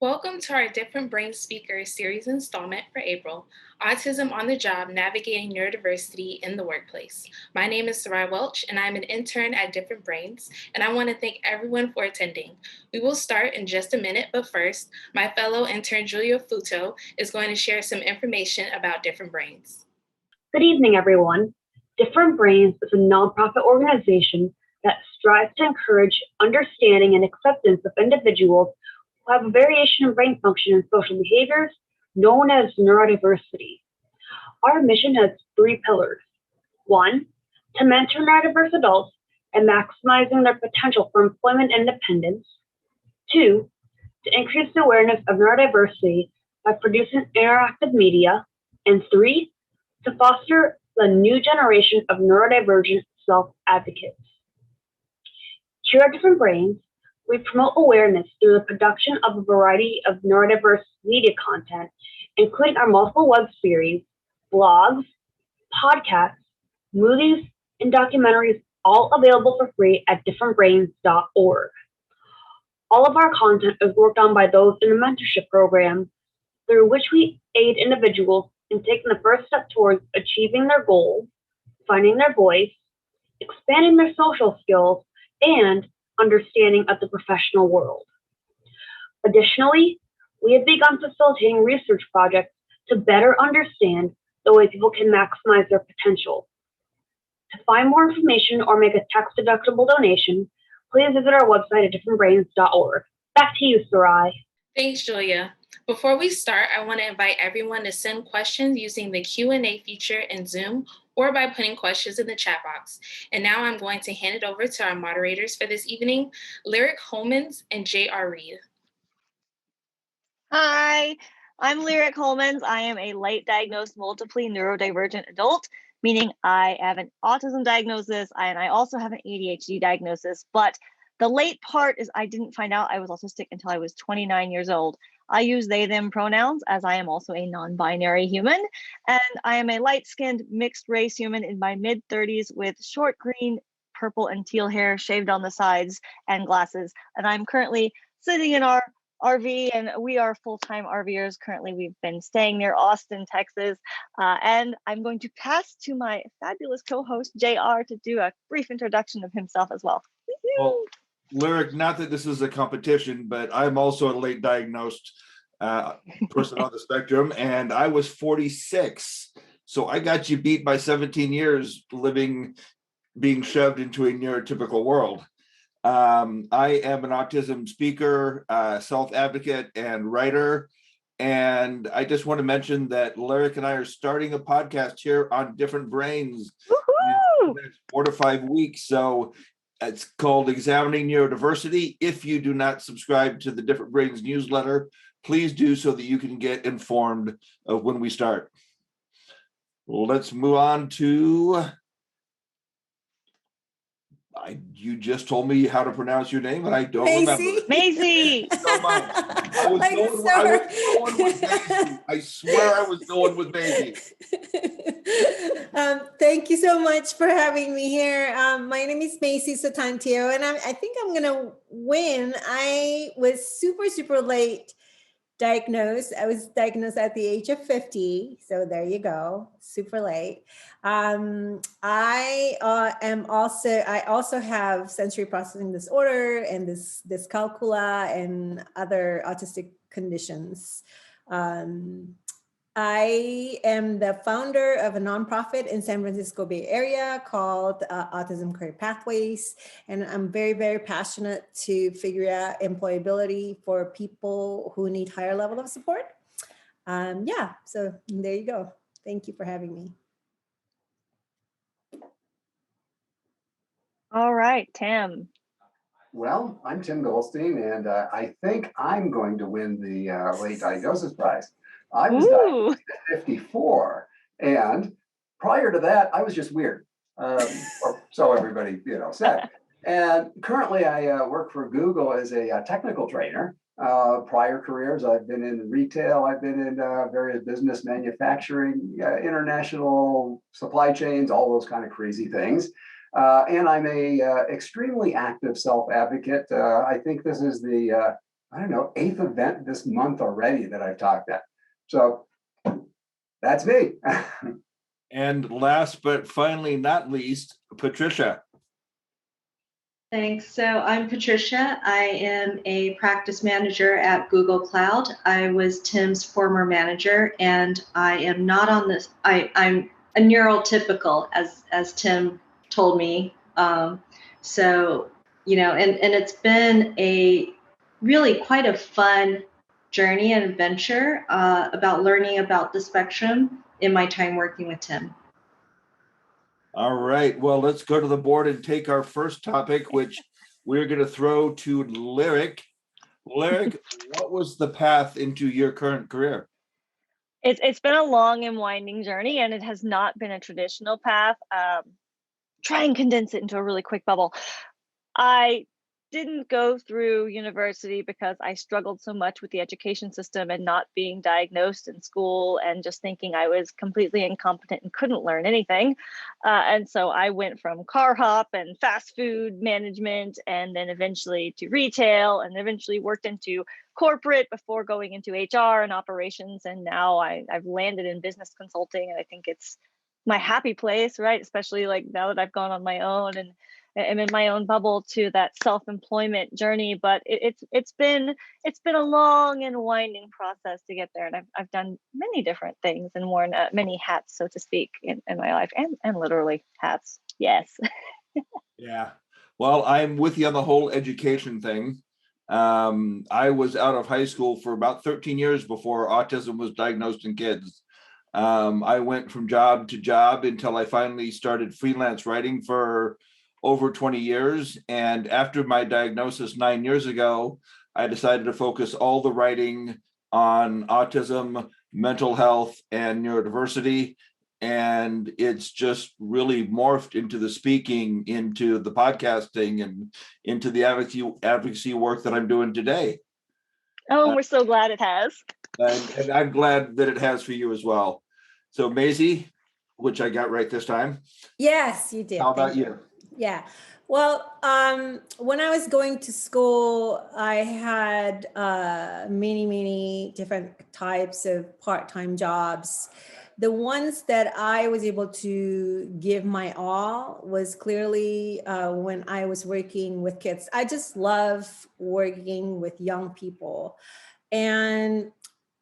Welcome to our Different Brain Speakers series installment for April, Autism on the Job, Navigating Neurodiversity in the Workplace. My name is Sarai Welch, and I'm an intern at Different Brains, and I want to thank everyone for attending. We will start in just a minute, but first, my fellow intern Julia Futo is going to share some information about Different Brains. Good evening, everyone. Different Brains is a nonprofit organization that strives to encourage understanding and acceptance of individuals who have a variation in brain function and social behaviors known as neurodiversity. Our mission has three pillars. One, to mentor neurodiverse adults and maximizing their potential for employment independence. Two, to increase the awareness of neurodiversity by producing interactive media. And three, to foster the new generation of neurodivergent self-advocates. Here at Different Brains, we promote awareness through the production of a variety of neurodiverse media content, including our multiple web series, blogs, podcasts, movies, and documentaries, all available for free at differentbrains.org. All of our content is worked on by those in a mentorship program through which we aid individuals in taking the first step towards achieving their goals, finding their voice, expanding their social skills, and understanding of the professional world. Additionally, we have begun facilitating research projects to better understand the way people can maximize their potential. To find more information or make a tax-deductible donation, please visit our website at differentbrains.org. Back to you, Sarai. Thanks, Julia. Before we start, I want to invite everyone to send questions using the Q&A feature in Zoom or by putting questions in the chat box. And now I'm going to hand it over to our moderators for this evening, Lyric Holmans and J.R. Reed. Hi, I'm Lyric Holmans. I am a late diagnosed multiply neurodivergent adult, meaning I have an autism diagnosis and I also have an ADHD diagnosis. But the late part is I didn't find out I was autistic until I was 29 years old. I use they, them pronouns as I am also a non-binary human. And I am a light-skinned mixed race human in my mid-30s with short green, purple, and teal hair shaved on the sides and glasses. And I'm currently sitting in our RV, and we are full-time RVers. Currently, we've been staying near Austin, Texas, and I'm going to pass to my fabulous co-host, JR, to do a brief introduction of himself as well. Well, Lyric, not that this is a competition, but I'm also a late diagnosed person on the spectrum, and I was 46. So I got you beat by 17 years being shoved into a neurotypical world. I am an autism speaker, self-advocate, and writer. And I just want to mention that Lyric and I are starting a podcast here on Different Brains in the next 4 to 5 weeks. So it's called Examining Neurodiversity. If you do not subscribe to the Different Brains newsletter, please do so that you can get informed of when we start. Well, let's move on to... you just told me how to pronounce your name, and I don't remember. Maisie. I was going with Maisie. I swear I was going with Maisie. Thank you so much for having me here. My name is Maisie Sotantio, and I think I'm going to win. I was super late diagnosed. I was diagnosed at the age of 50. So there you go. Super late. I also have sensory processing disorder and dyscalculia and other autistic conditions. I am the founder of a nonprofit in San Francisco Bay Area called Autism Career Pathways. And I'm very passionate to figure out employability for people who need higher level of support. So there you go. Thank you for having me. All right, Tim. Well, I'm Tim Goldstein, and I think I'm going to win the late diagnosis prize. I was diagnosed at 54, and prior to that, I was just weird, or so everybody said. And currently, I work for Google as a technical trainer. Prior careers, I've been in retail, I've been in various business, manufacturing, international supply chains, all those kind of crazy things. And I'm a extremely active self-advocate. I think this is the I don't know, 8th event this month already that I've talked at. So that's me. And last but finally not least, Patricia. Thanks. So I'm Patricia. I am a practice manager at Google Cloud. I was Tim's former manager, and I am not on this. I'm a neurotypical, as Tim told me. So, and it's been a really quite a fun journey and adventure about learning about the spectrum in my time working with Tim. All right. Well, let's go to the board and take our first topic, which we're going to throw to Lyric. Lyric, what was the path into your current career? It's been a long and winding journey, and it has not been a traditional path. Try and condense it into a really quick bubble. I didn't go through university because I struggled so much with the education system and not being diagnosed in school and just thinking I was completely incompetent and couldn't learn anything. And so I went from car hop and fast food management, and then eventually to retail, and eventually worked into corporate before going into HR and operations. And now I've landed in business consulting, and I think it's my happy place, right? Especially like now that I've gone on my own and I'm in my own bubble to that self-employment journey. But it's been a long and winding process to get there, and I've done many different things and worn many hats, so to speak, in my life, and literally hats. Yes. Yeah. Well, I'm with you on the whole education thing. I was out of high school for about 13 years before autism was diagnosed in kids. I went from job to job until I finally started freelance writing for over 20 years. And after my diagnosis 9 years ago, I decided to focus all the writing on autism, mental health, and neurodiversity. And it's just really morphed into the speaking, into the podcasting, and into the advocacy work that I'm doing today. Oh, we're so glad it has. And I'm glad that it has for you as well. So Maisie, which I got right this time. Yes, you did. How about you? Yeah. Well, when I was going to school, I had many different types of part-time jobs. The ones that I was able to give my all was clearly when I was working with kids. I just love working with young people. And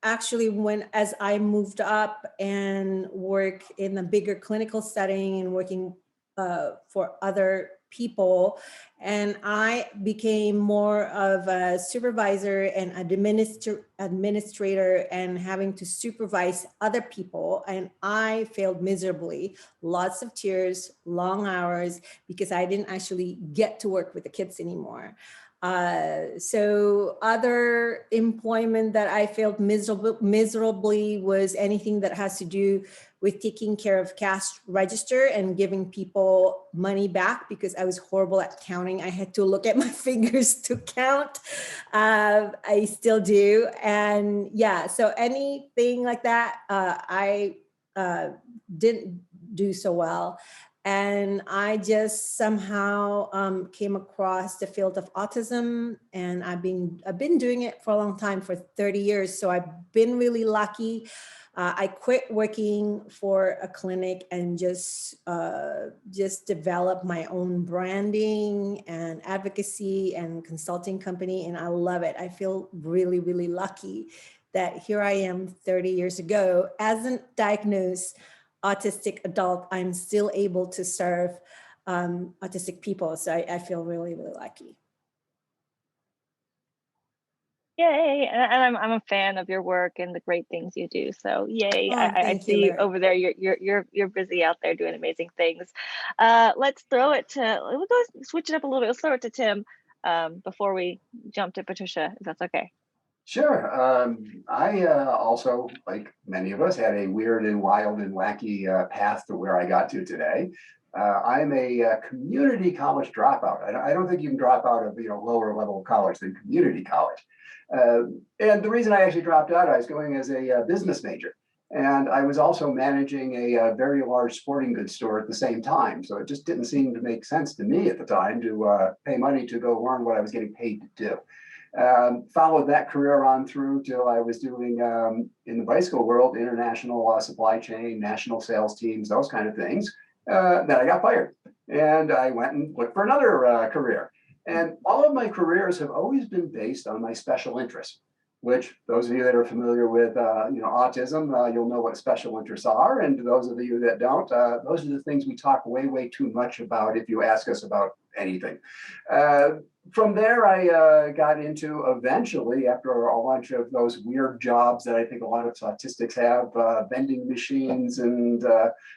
actually, as I moved up and work in a bigger clinical setting and working for other people, and I became more of a supervisor and administrator and having to supervise other people, and I failed miserably. Lots of tears, long hours, because I didn't actually get to work with the kids anymore. So other employment that I failed miserably was anything that has to do with taking care of cash register and giving people money back, because I was horrible at counting. I had to look at my fingers to count. I still do. And yeah, so anything like that, I didn't do so well. And I just somehow came across the field of autism, and I've been doing it for a long time, for 30 years. So I've been really lucky. I quit working for a clinic and just developed my own branding and advocacy and consulting company, and I love it. I feel really lucky that here I am 30 years ago as a diagnosed autistic adult. I'm still able to serve autistic people. So I feel really lucky. Yay. And I'm a fan of your work and the great things you do. So yay. I see you over there. You're busy out there doing amazing things. Let's throw it to, we'll go switch it up a little bit. Let's throw it to Tim before we jump to Patricia, if that's okay. Sure. I also, like many of us, had a weird and wild and wacky path to where I got to today. I'm a community college dropout. I don't think you can drop out of lower level college than community college. And the reason I actually dropped out, I was going as a business major. And I was also managing a very large sporting goods store at the same time. So it just didn't seem to make sense to me at the time to pay money to go learn what I was getting paid to do. Followed that career on through till I was doing in the bicycle world, international supply chain, national sales teams, those kind of things. Then I got fired and I went and looked for another career. And all of my careers have always been based on my special interests, which those of you that are familiar with autism, you'll know what special interests are. And those of you that don't, those are the things we talk way, way too much about if you ask us about anything. From there, I got into eventually, after a bunch of those weird jobs that I think a lot of autistics have, vending machines and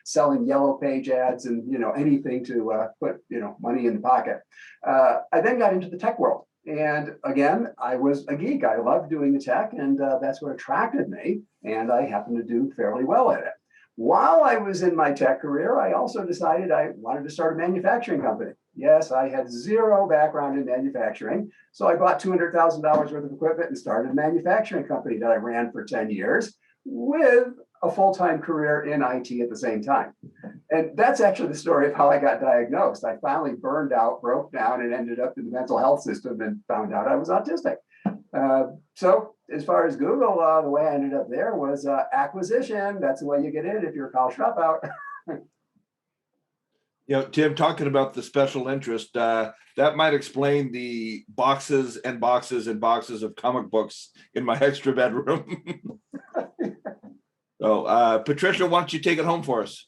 selling yellow page ads and anything to put money in the pocket. I then got into the tech world. And again, I was a geek. I loved doing the tech, and that's what attracted me. And I happened to do fairly well at it. While I was in my tech career, I also decided I wanted to start a manufacturing company. Yes, I had zero background in manufacturing. So I bought $200,000 worth of equipment and started a manufacturing company that I ran for 10 years with a full-time career in IT at the same time. And that's actually the story of how I got diagnosed. I finally burned out, broke down, and ended up in the mental health system and found out I was autistic. So as far as Google, the way I ended up there was acquisition. That's the way you get in if you're a college dropout. Tim, talking about the special interest, that might explain the boxes and boxes and boxes of comic books in my extra bedroom. So, Patricia, why don't you take it home for us?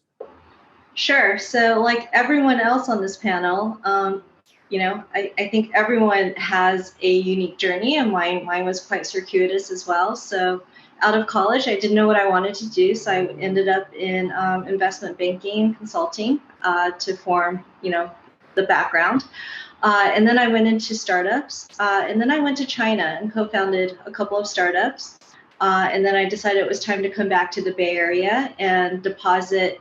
Sure. So like everyone else on this panel, I think everyone has a unique journey, and mine was quite circuitous as well. So out of college, I didn't know what I wanted to do. So I ended up in investment banking consulting to form, the background. And then I went into startups. And then I went to China and co-founded a couple of startups. And then I decided it was time to come back to the Bay Area and deposit,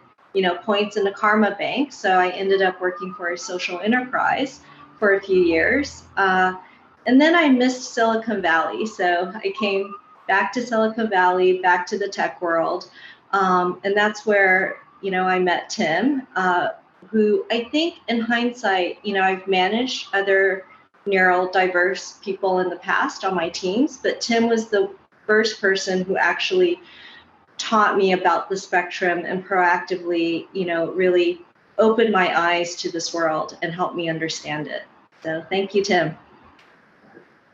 points in the Karma Bank. So I ended up working for a social enterprise for a few years. And then I missed Silicon Valley. So I came back to Silicon Valley, back to the tech world. And that's where, I met Tim, who I think in hindsight, I've managed other neurodiverse people in the past on my teams, but Tim was the first person who actually taught me about the spectrum and proactively, really opened my eyes to this world and helped me understand it. So thank you, Tim.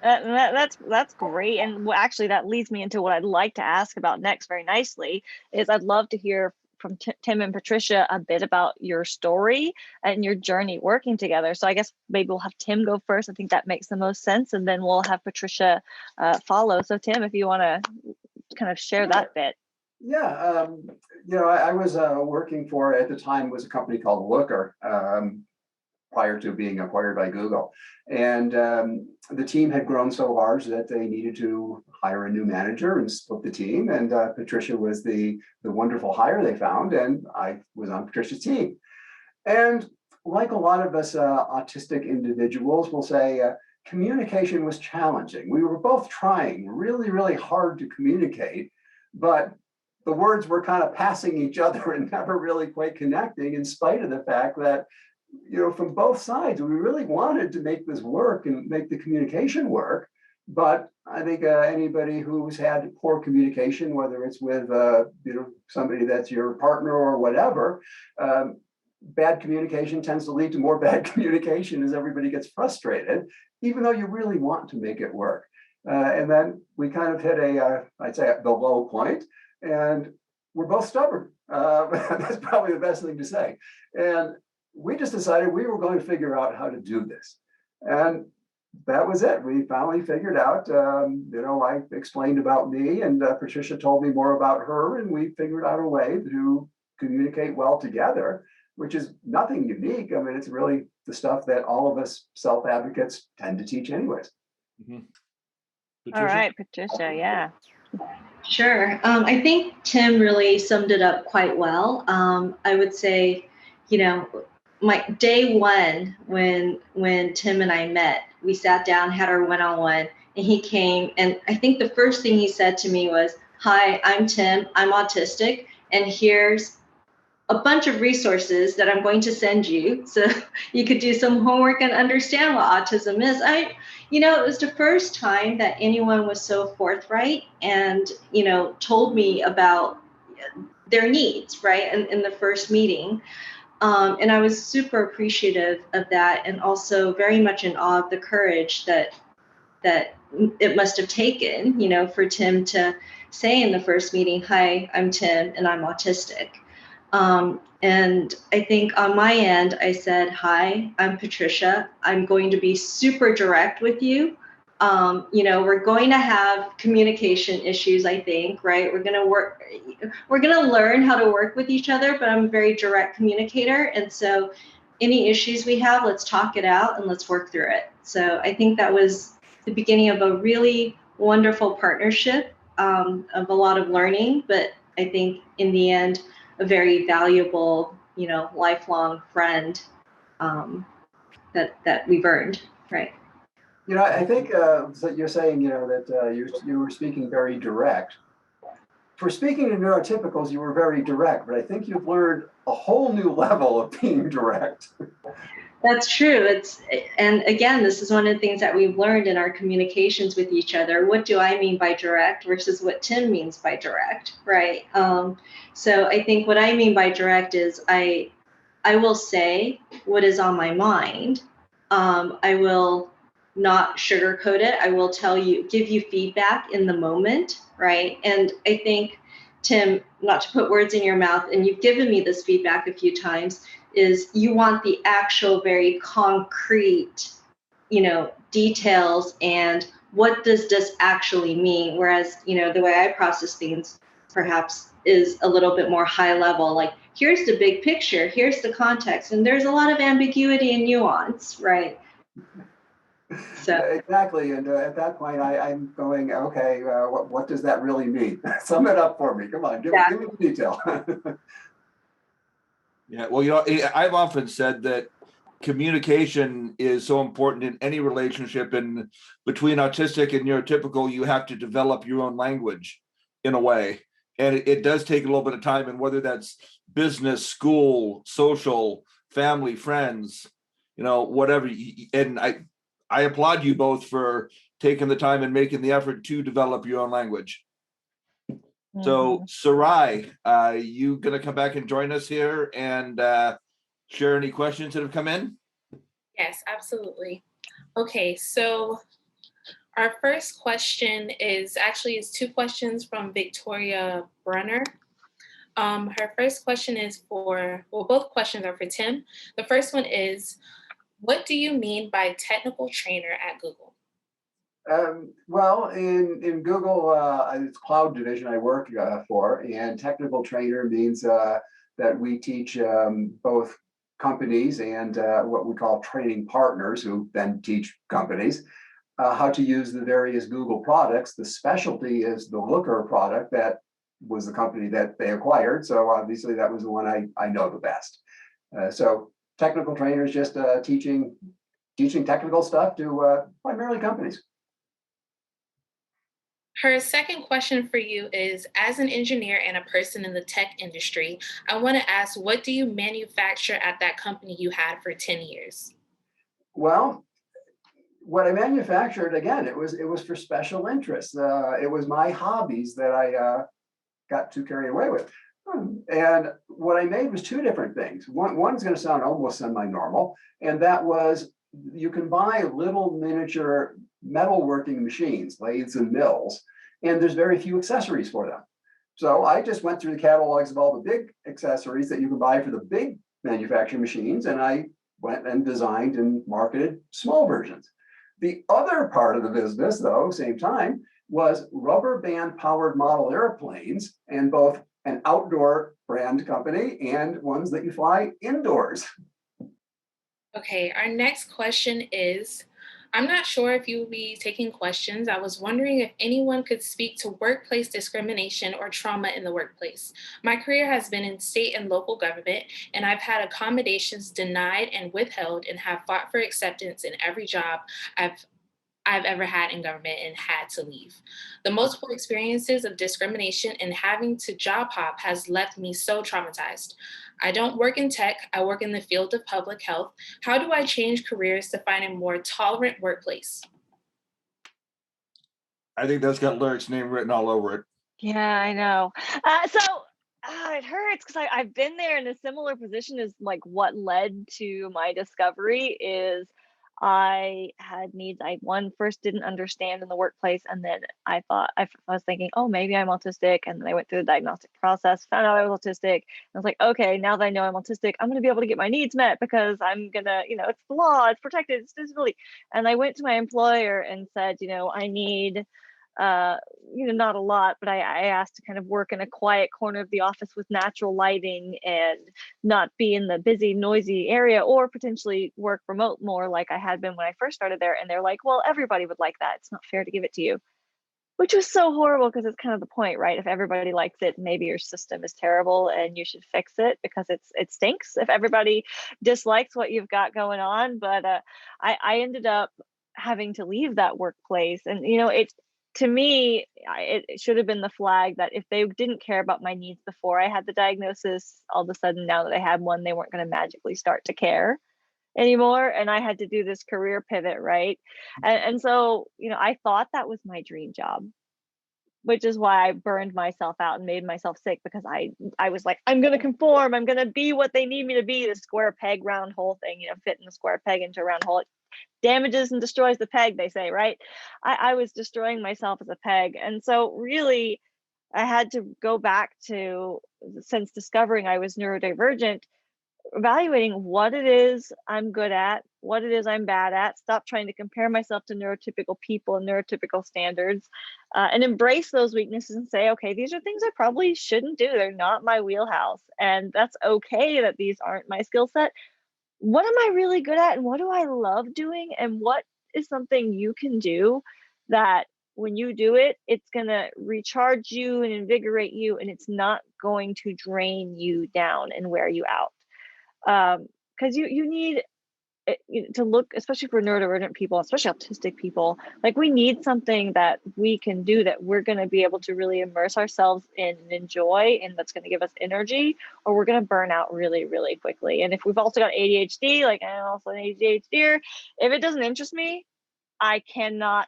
That's great. And actually that leads me into what I'd like to ask about next very nicely is I'd love to hear from Tim and Patricia a bit about your story and your journey working together. So I guess maybe we'll have Tim go first. I think that makes the most sense. And then we'll have Patricia follow. So Tim, if you want to kind of share that bit. Yeah, I was working for, at the time, was a company called Looker, prior to being acquired by Google. And the team had grown so large that they needed to hire a new manager and split the team. And Patricia was the wonderful hire they found, and I was on Patricia's team. And like a lot of us autistic individuals will say, communication was challenging. We were both trying really, really hard to communicate, but the words were kind of passing each other and never really quite connecting, in spite of the fact that, from both sides, we really wanted to make this work and make the communication work. But I think anybody who's had poor communication, whether it's with somebody that's your partner or whatever, bad communication tends to lead to more bad communication as everybody gets frustrated, even though you really want to make it work. And then we kind of hit I'd say the low point, and we're both stubborn. That's probably the best thing to say. And we just decided we were going to figure out how to do this. And that was it. We finally figured out, I explained about me, and Patricia told me more about her, and we figured out a way to communicate well together, which is nothing unique. I mean, it's really the stuff that all of us self-advocates tend to teach anyways. Mm-hmm. All right, Patricia, yeah. Sure. I think Tim really summed it up quite well. I would say, my day one, when Tim and I met, we sat down, had our one-on-one, and he came, and I think the first thing he said to me was, "Hi, I'm Tim, I'm autistic, and here's a bunch of resources that I'm going to send you so you could do some homework and understand what autism is." It was the first time that anyone was so forthright and, told me about their needs, right? In the first meeting. And I was super appreciative of that, and also very much in awe of the courage that it must have taken, for Tim to say in the first meeting, "Hi, I'm Tim and I'm autistic." And I think on my end, I said, "Hi, I'm Patricia. I'm going to be super direct with you. We're going to have communication issues, I think, right? We're going to learn how to work with each other, but I'm a very direct communicator. And so any issues we have, let's talk it out and let's work through it." So I think that was the beginning of a really wonderful partnership, of a lot of learning, but I think in the end, a very valuable, lifelong friend, that we've earned, right? I think that you're saying, that you were speaking very direct. For speaking to neurotypicals, you were very direct, but I think you've learned a whole new level of being direct. That's true. And again, this is one of the things that we've learned in our communications with each other. What do I mean by direct versus what Tim means by direct, right? So I think what I mean by direct is I will say what is on my mind. I will not sugarcoat it. I will give you feedback in the moment, right? And I think, Tim, not to put words in your mouth, and you've given me this feedback a few times, is you want the actual very concrete, details and what does this actually mean? Whereas, the way I process things perhaps is a little bit more high level, like here's the big picture, here's the context, and there's a lot of ambiguity and nuance, right? So exactly, and at that point, I'm going, okay, what does that really mean? Sum it up for me. Come on, give me the detail. Yeah, well, I've often said that communication is so important in any relationship, and between autistic and neurotypical, you have to develop your own language in a way, and it does take a little bit of time, and whether that's business, school, social, family, friends, whatever. And I applaud you both for taking the time and making the effort to develop your own language. So, Sarai, you going to come back and join us here and share any questions that have come in? Yes, absolutely. Okay, so our first question is two questions from Victoria Brunner. Her first question is both questions are for Tim. The first one is, what do you mean by technical trainer at Google? Well, in Google, it's cloud division I work for, and technical trainer means that we teach both companies and what we call training partners, who then teach companies how to use the various Google products. The specialty is the Looker product that was the company that they acquired. So obviously that was the one I know the best. So technical trainers just teaching technical stuff to primarily companies. Her second question for you is, as an engineer and a person in the tech industry, I want to ask, what do you manufacture at that company you had for 10 years? Well, what I manufactured, again, it was for special interests. It was my hobbies that I got too carried away with. And what I made was two different things. One's going to sound almost semi-normal, and that was, you can buy little miniature metalworking machines, lathes and mills, and there's very few accessories for them. So I just went through the catalogs of all the big accessories that you can buy for the big manufacturing machines, and I went and designed and marketed small versions. The other part of the business, though, same time, was rubber band powered model airplanes, and both an outdoor brand company and ones that you fly indoors. Okay, our next question is, I'm not sure if you will be taking questions. I was wondering if anyone could speak to workplace discrimination or trauma in the workplace. My career has been in state and local government, and I've had accommodations denied and withheld and have fought for acceptance in every job I've ever had in government and had to leave. The multiple experiences of discrimination and having to job hop has left me so traumatized. I don't work in tech, I work in the field of public health. How do I change careers to find a more tolerant workplace? I think that's got Lyric's name written all over it. Yeah, I know. It hurts because I've been there in a similar position as like what led to my discovery is I had needs I one first didn't understand in the workplace, and then I was thinking, oh, maybe I'm autistic, and then I went through the diagnostic process, found out I was autistic, and I was like, okay, now that I know I'm autistic, I'm gonna be able to get my needs met because I'm gonna, it's the law, it's protected, it's disability. And I went to my employer and said, I need uh not a lot, but I asked to kind of work in a quiet corner of the office with natural lighting and not be in the busy noisy area, or potentially work remote more like I had been when I first started there. And they're like, well, everybody would like that, it's not fair to give it to you, which was so horrible because it's kind of the point, right? If everybody likes it, maybe your system is terrible and you should fix it because it stinks if everybody dislikes what you've got going on. But I ended up having to leave that workplace, and it to me it should have been the flag that if they didn't care about my needs before I had the diagnosis, all of a sudden now that I had one, they weren't going to magically start to care anymore. And I had to do this career pivot, right? And so I thought that was my dream job, which is why I burned myself out and made myself sick, because I was like, I'm going to conform, I'm going to be what they need me to be, the square peg round hole thing, fitting the square peg into a round hole. It damages and destroys the peg, they say, right? I was destroying myself as a peg. And so really I had to go back to, since discovering I was neurodivergent, evaluating what it is I'm good at, what it is I'm bad at, stop trying to compare myself to neurotypical people and neurotypical standards, and embrace those weaknesses and say, okay, these are things I probably shouldn't do. They're not my wheelhouse. And that's okay that these aren't my skill set. What am I really good at, and what do I love doing, and what is something you can do that when you do it, it's going to recharge you and invigorate you, and it's not going to drain you down and wear you out. Because you need to look, especially for neurodivergent people, especially autistic people, like we need something that we can do that we're going to be able to really immerse ourselves in and enjoy, and that's going to give us energy, or we're going to burn out really, really quickly. And if we've also got ADHD, like I'm also an ADHDer, if it doesn't interest me, I cannot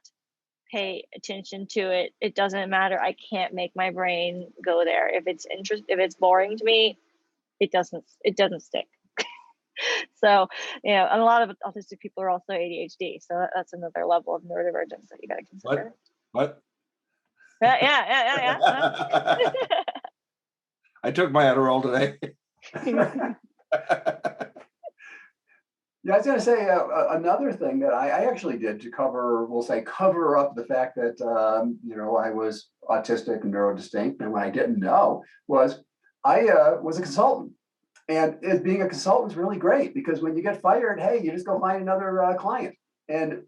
pay attention to it. It doesn't matter. I can't make my brain go there. If it's boring to me, it doesn't stick. So, and a lot of autistic people are also ADHD. So that's another level of neurodivergence that you got to consider. What? Yeah. I took my Adderall today. Yeah, I was going to say another thing that I actually did to cover up the fact that, I was autistic and neurodistinct. And what I didn't know was I was a consultant. And being a consultant is really great, because when you get fired, hey, you just go find another client. And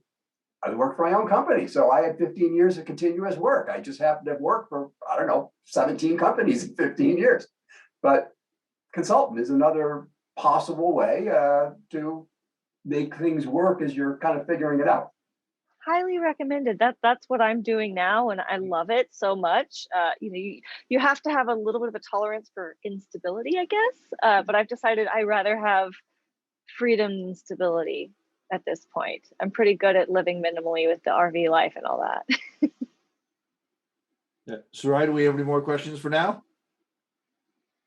I worked for my own company. So I had 15 years of continuous work. I just happened to have worked for, 17 companies in 15 years. But consultant is another possible way to make things work as you're kind of figuring it out. Highly recommended. That's what I'm doing now, and I love it so much. You have to have a little bit of a tolerance for instability, I guess. But I've decided I'd rather have freedom than stability at this point. I'm pretty good at living minimally with the RV life and all that. Yeah. Sarai, do we have any more questions for now?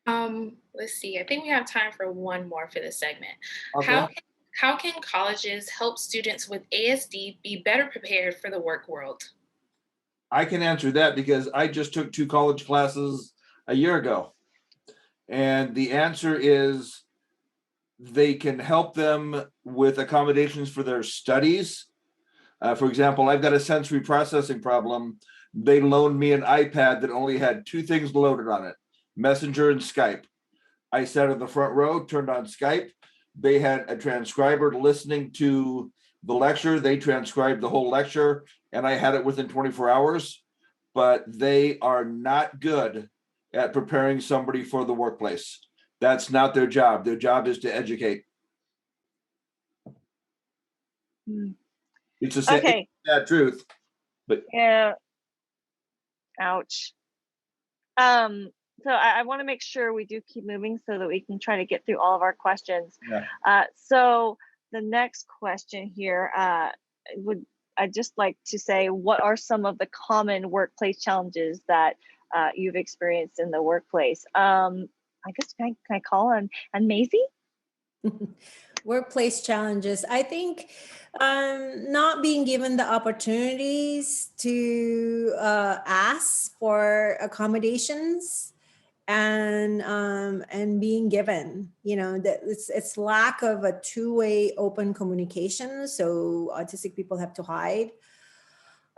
Let's see. I think we have time for one more for this segment. Okay. How can colleges help students with ASD be better prepared for the work world? I can answer that because I just took 2 college classes a year ago. And the answer is they can help them with accommodations for their studies. For example, I've got a sensory processing problem. They loaned me an iPad that only had 2 things loaded on it, Messenger and Skype. I sat in the front row, turned on Skype. They had a transcriber listening to the lecture. They transcribed the whole lecture, and I had it within 24 hours. But they are not good at preparing somebody for the workplace. That's not their job. Their job is to educate. It's a sad truth, but yeah. Ouch. So I want to make sure we do keep moving so that we can try to get through all of our questions. Yeah. So the next question here I'd just like to say, what are some of the common workplace challenges that you've experienced in the workplace? I guess can I call on Maisie? Workplace challenges. I think not being given the opportunities to ask for accommodations and being given, that it's lack of a two-way open communication. So autistic people have to hide.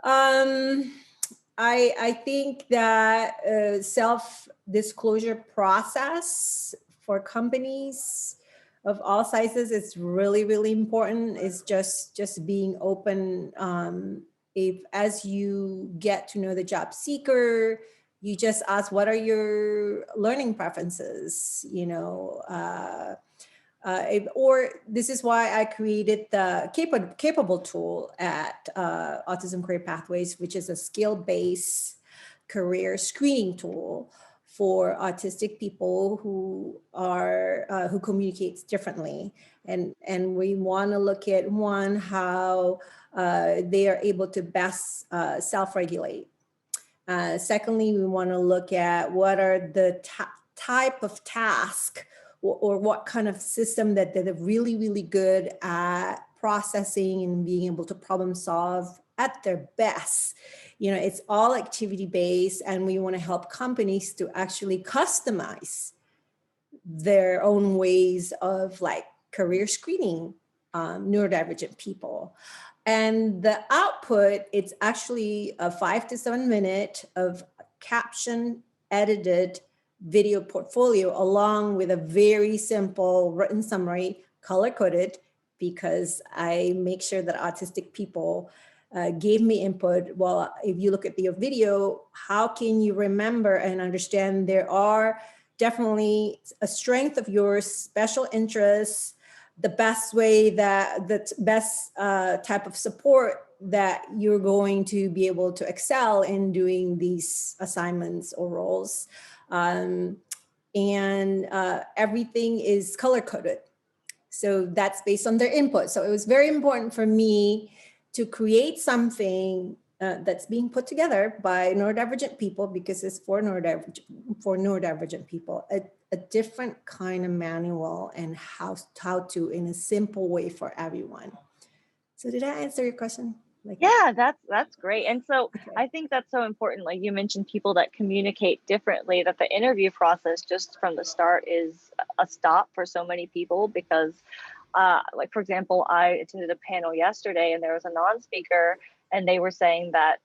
I think that self-disclosure process for companies of all sizes is really, really important. It's just being open. If as you get to know the job seeker, you just ask, what are your learning preferences? Or this is why I created the capable tool at Autism Career Pathways, which is a skill-based career screening tool for autistic people who communicate differently, and we want to look at how they are able to best self-regulate. Secondly, we want to look at what are the type of task or what kind of system that they're really, really good at processing and being able to problem solve at their best. It's all activity based, and we want to help companies to actually customize their own ways of career screening neurodivergent people. And the output, it's actually a 5 to 7 minute of caption edited video portfolio, along with a very simple written summary, color coded, because I make sure that autistic people gave me input. Well, if you look at the video, how can you remember and understand there are definitely a strength of yours, special interests, the best way the best type of support that you're going to be able to excel in doing these assignments or roles. And everything is color coded. So that's based on their input. So it was very important for me to create something that's being put together by neurodivergent people, because it's for neurodivergent people, a different kind of manual and how to in a simple way for everyone. So did I answer your question? Yeah, that's great. And so okay. I think that's so important. Like you mentioned, people that communicate differently, that the interview process just from the start is a stop for so many people, because for example, I attended a panel yesterday and there was a non-speaker, and they were saying that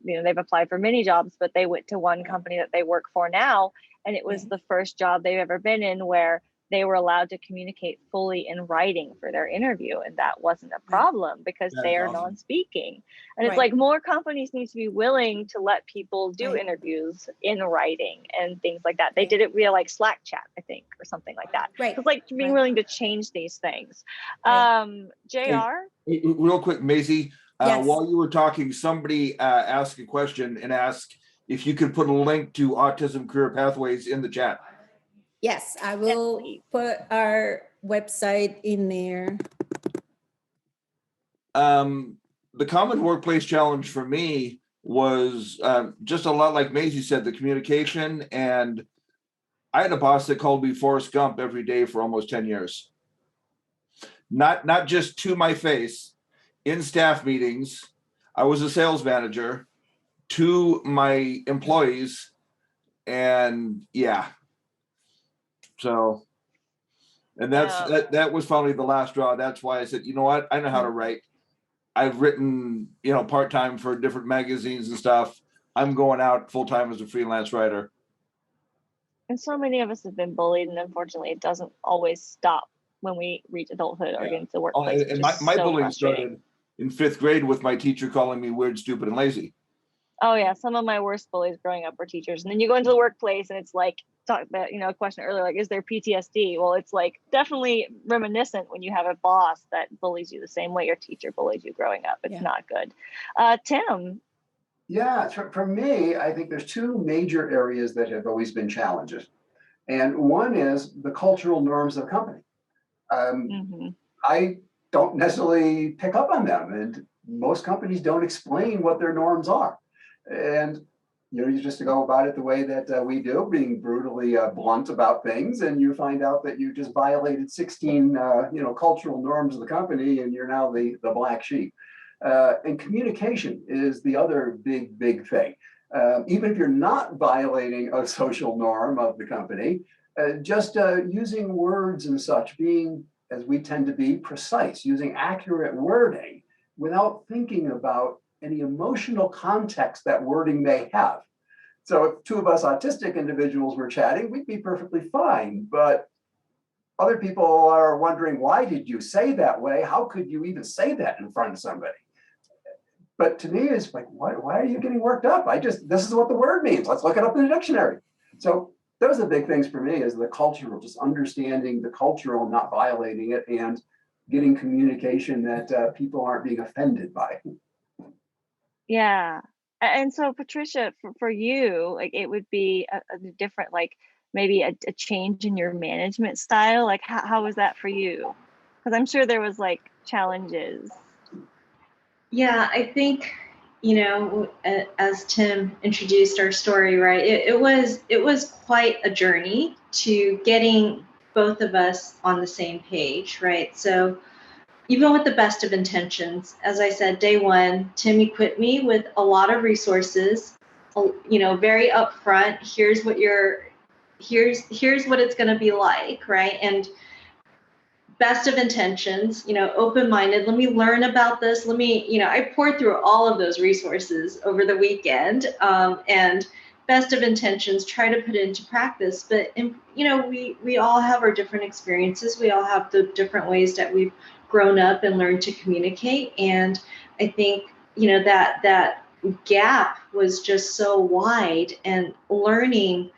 they've applied for many jobs, but they went to one company that they work for now, and it was the first job they've ever been in where they were allowed to communicate fully in writing for their interview. And that wasn't a problem because they are awesome. Non-speaking. And it's like more companies need to be willing to let people do interviews in writing and things like that. They did it via Slack chat, I think, or something like that. Right. It's being willing to change these things. JR? Hey, real quick, Maisie, yes. While you were talking, somebody asked a question and asked if you could put a link to Autism Career Pathways in the chat. Yes, I will put our website in there. The common workplace challenge for me was just a lot like Maisie said, the communication. And I had a boss that called me Forrest Gump every day for almost 10 years. Not just to my face, in staff meetings. I was a sales manager to my employees, and yeah. So, and that was finally the last straw. That's why I said, you know what? I know how to write. I've written, part-time for different magazines and stuff. I'm going out full-time as a freelance writer. And so many of us have been bullied, and unfortunately, it doesn't always stop when we reach adulthood or get into the workplace. And my bullying started in 5th grade with my teacher calling me weird, stupid, and lazy. Oh yeah, some of my worst bullies growing up were teachers. And then you go into the workplace and it's talk about, a question earlier, is there PTSD? Well, it's definitely reminiscent when you have a boss that bullies you the same way your teacher bullies you growing up. It's not good. Tim. Yeah, for me, I think there's 2 major areas that have always been challenges. And one is the cultural norms of a company. I don't necessarily pick up on them. And most companies don't explain what their norms are. And you just go about it the way that we do, being brutally blunt about things, and you find out that you just violated 16, cultural norms of the company, and you're now the black sheep. And communication is the other big thing. Even if you're not violating a social norm of the company, just using words and such, being, as we tend to be, precise, using accurate wording without thinking about any emotional context that wording may have. So if two of us autistic individuals were chatting, we'd be perfectly fine. But other people are wondering, why did you say that way? How could you even say that in front of somebody? But to me, it's like, why are you getting worked up? This is what the word means. Let's look it up in the dictionary. So those are the big things for me, is the cultural, just understanding the cultural, not violating it, and getting communication that people aren't being offended by. Yeah. And so Patricia, for you, like it would be a different, like maybe a change in your management style. Like how was that for you? Because I'm sure there was like challenges. Yeah, I think, as Tim introduced our story, right, it was quite a journey to getting both of us on the same page, right? So even with the best of intentions, as I said, day one, Tim equipped me with a lot of resources, very upfront. Here's what it's going to be like, right? And best of intentions, open-minded. Let me learn about this. I poured through all of those resources over the weekend, and best of intentions, try to put it into practice. But, we all have our different experiences. We all have the different ways that we've grown up and learned to communicate. And I think, that gap was just so wide, and learning,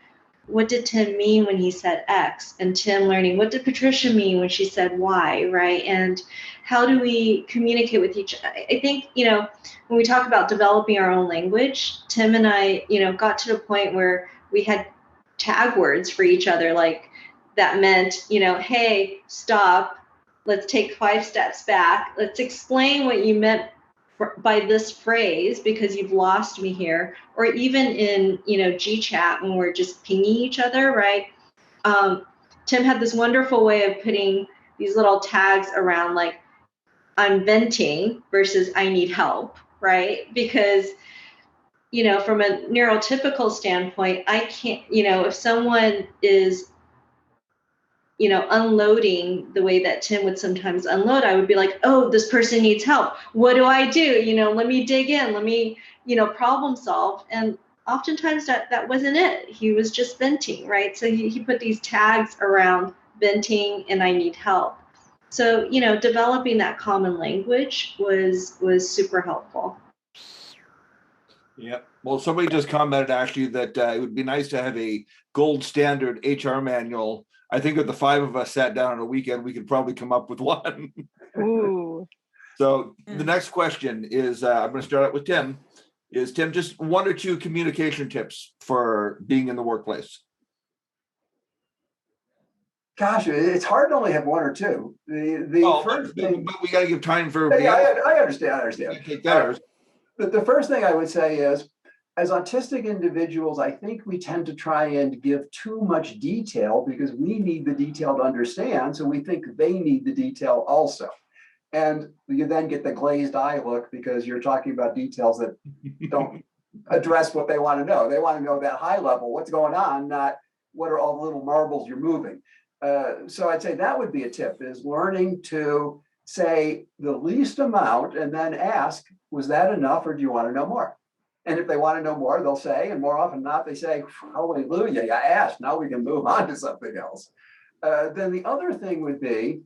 what did Tim mean when he said X? And Tim learning, what did Patricia mean when she said Y, right? And how do we communicate with each other? I think, when we talk about developing our own language, Tim and I, got to the point where we had tag words for each other, like that meant, hey, stop, let's take 5 steps back. Let's explain what you meant by this phrase, because you've lost me here. Or even in GChat, when we're just pinging each other, right? Tim had this wonderful way of putting these little tags around, like, I'm venting versus I need help, right? Because from a neurotypical standpoint, I can't, if someone is unloading the way that Tim would sometimes unload, I would be like, oh, this person needs help. What do I do? Let me dig in. Let me, problem solve. And oftentimes that wasn't it. He was just venting, right? So he put these tags around venting and I need help. So, developing that common language was super helpful. Yeah. Well, somebody just commented actually that it would be nice to have a gold standard HR manual. I think if the 5 of us sat down on a weekend, we could probably come up with one. Ooh. So the next question is, I'm going to start out with Tim. Is Tim, just 1 or 2 communication tips for being in the workplace? Gosh, it's hard to only have 1 or 2. First thing, but we got to give time for everybody else. I understand. The first thing I would say is, as autistic individuals, I think we tend to try and give too much detail because we need the detail to understand. So we think they need the detail also. And you then get the glazed eye look because you're talking about details that don't address what they want to know. They want to know that high level, what's going on, not what are all the little marbles you're moving. So I'd say that would be a tip, is learning to say the least amount and then ask, was that enough or do you want to know more? And if they want to know more, they'll say, and more often than not, they say, hallelujah, you asked, now we can move on to something else. Then the other thing would be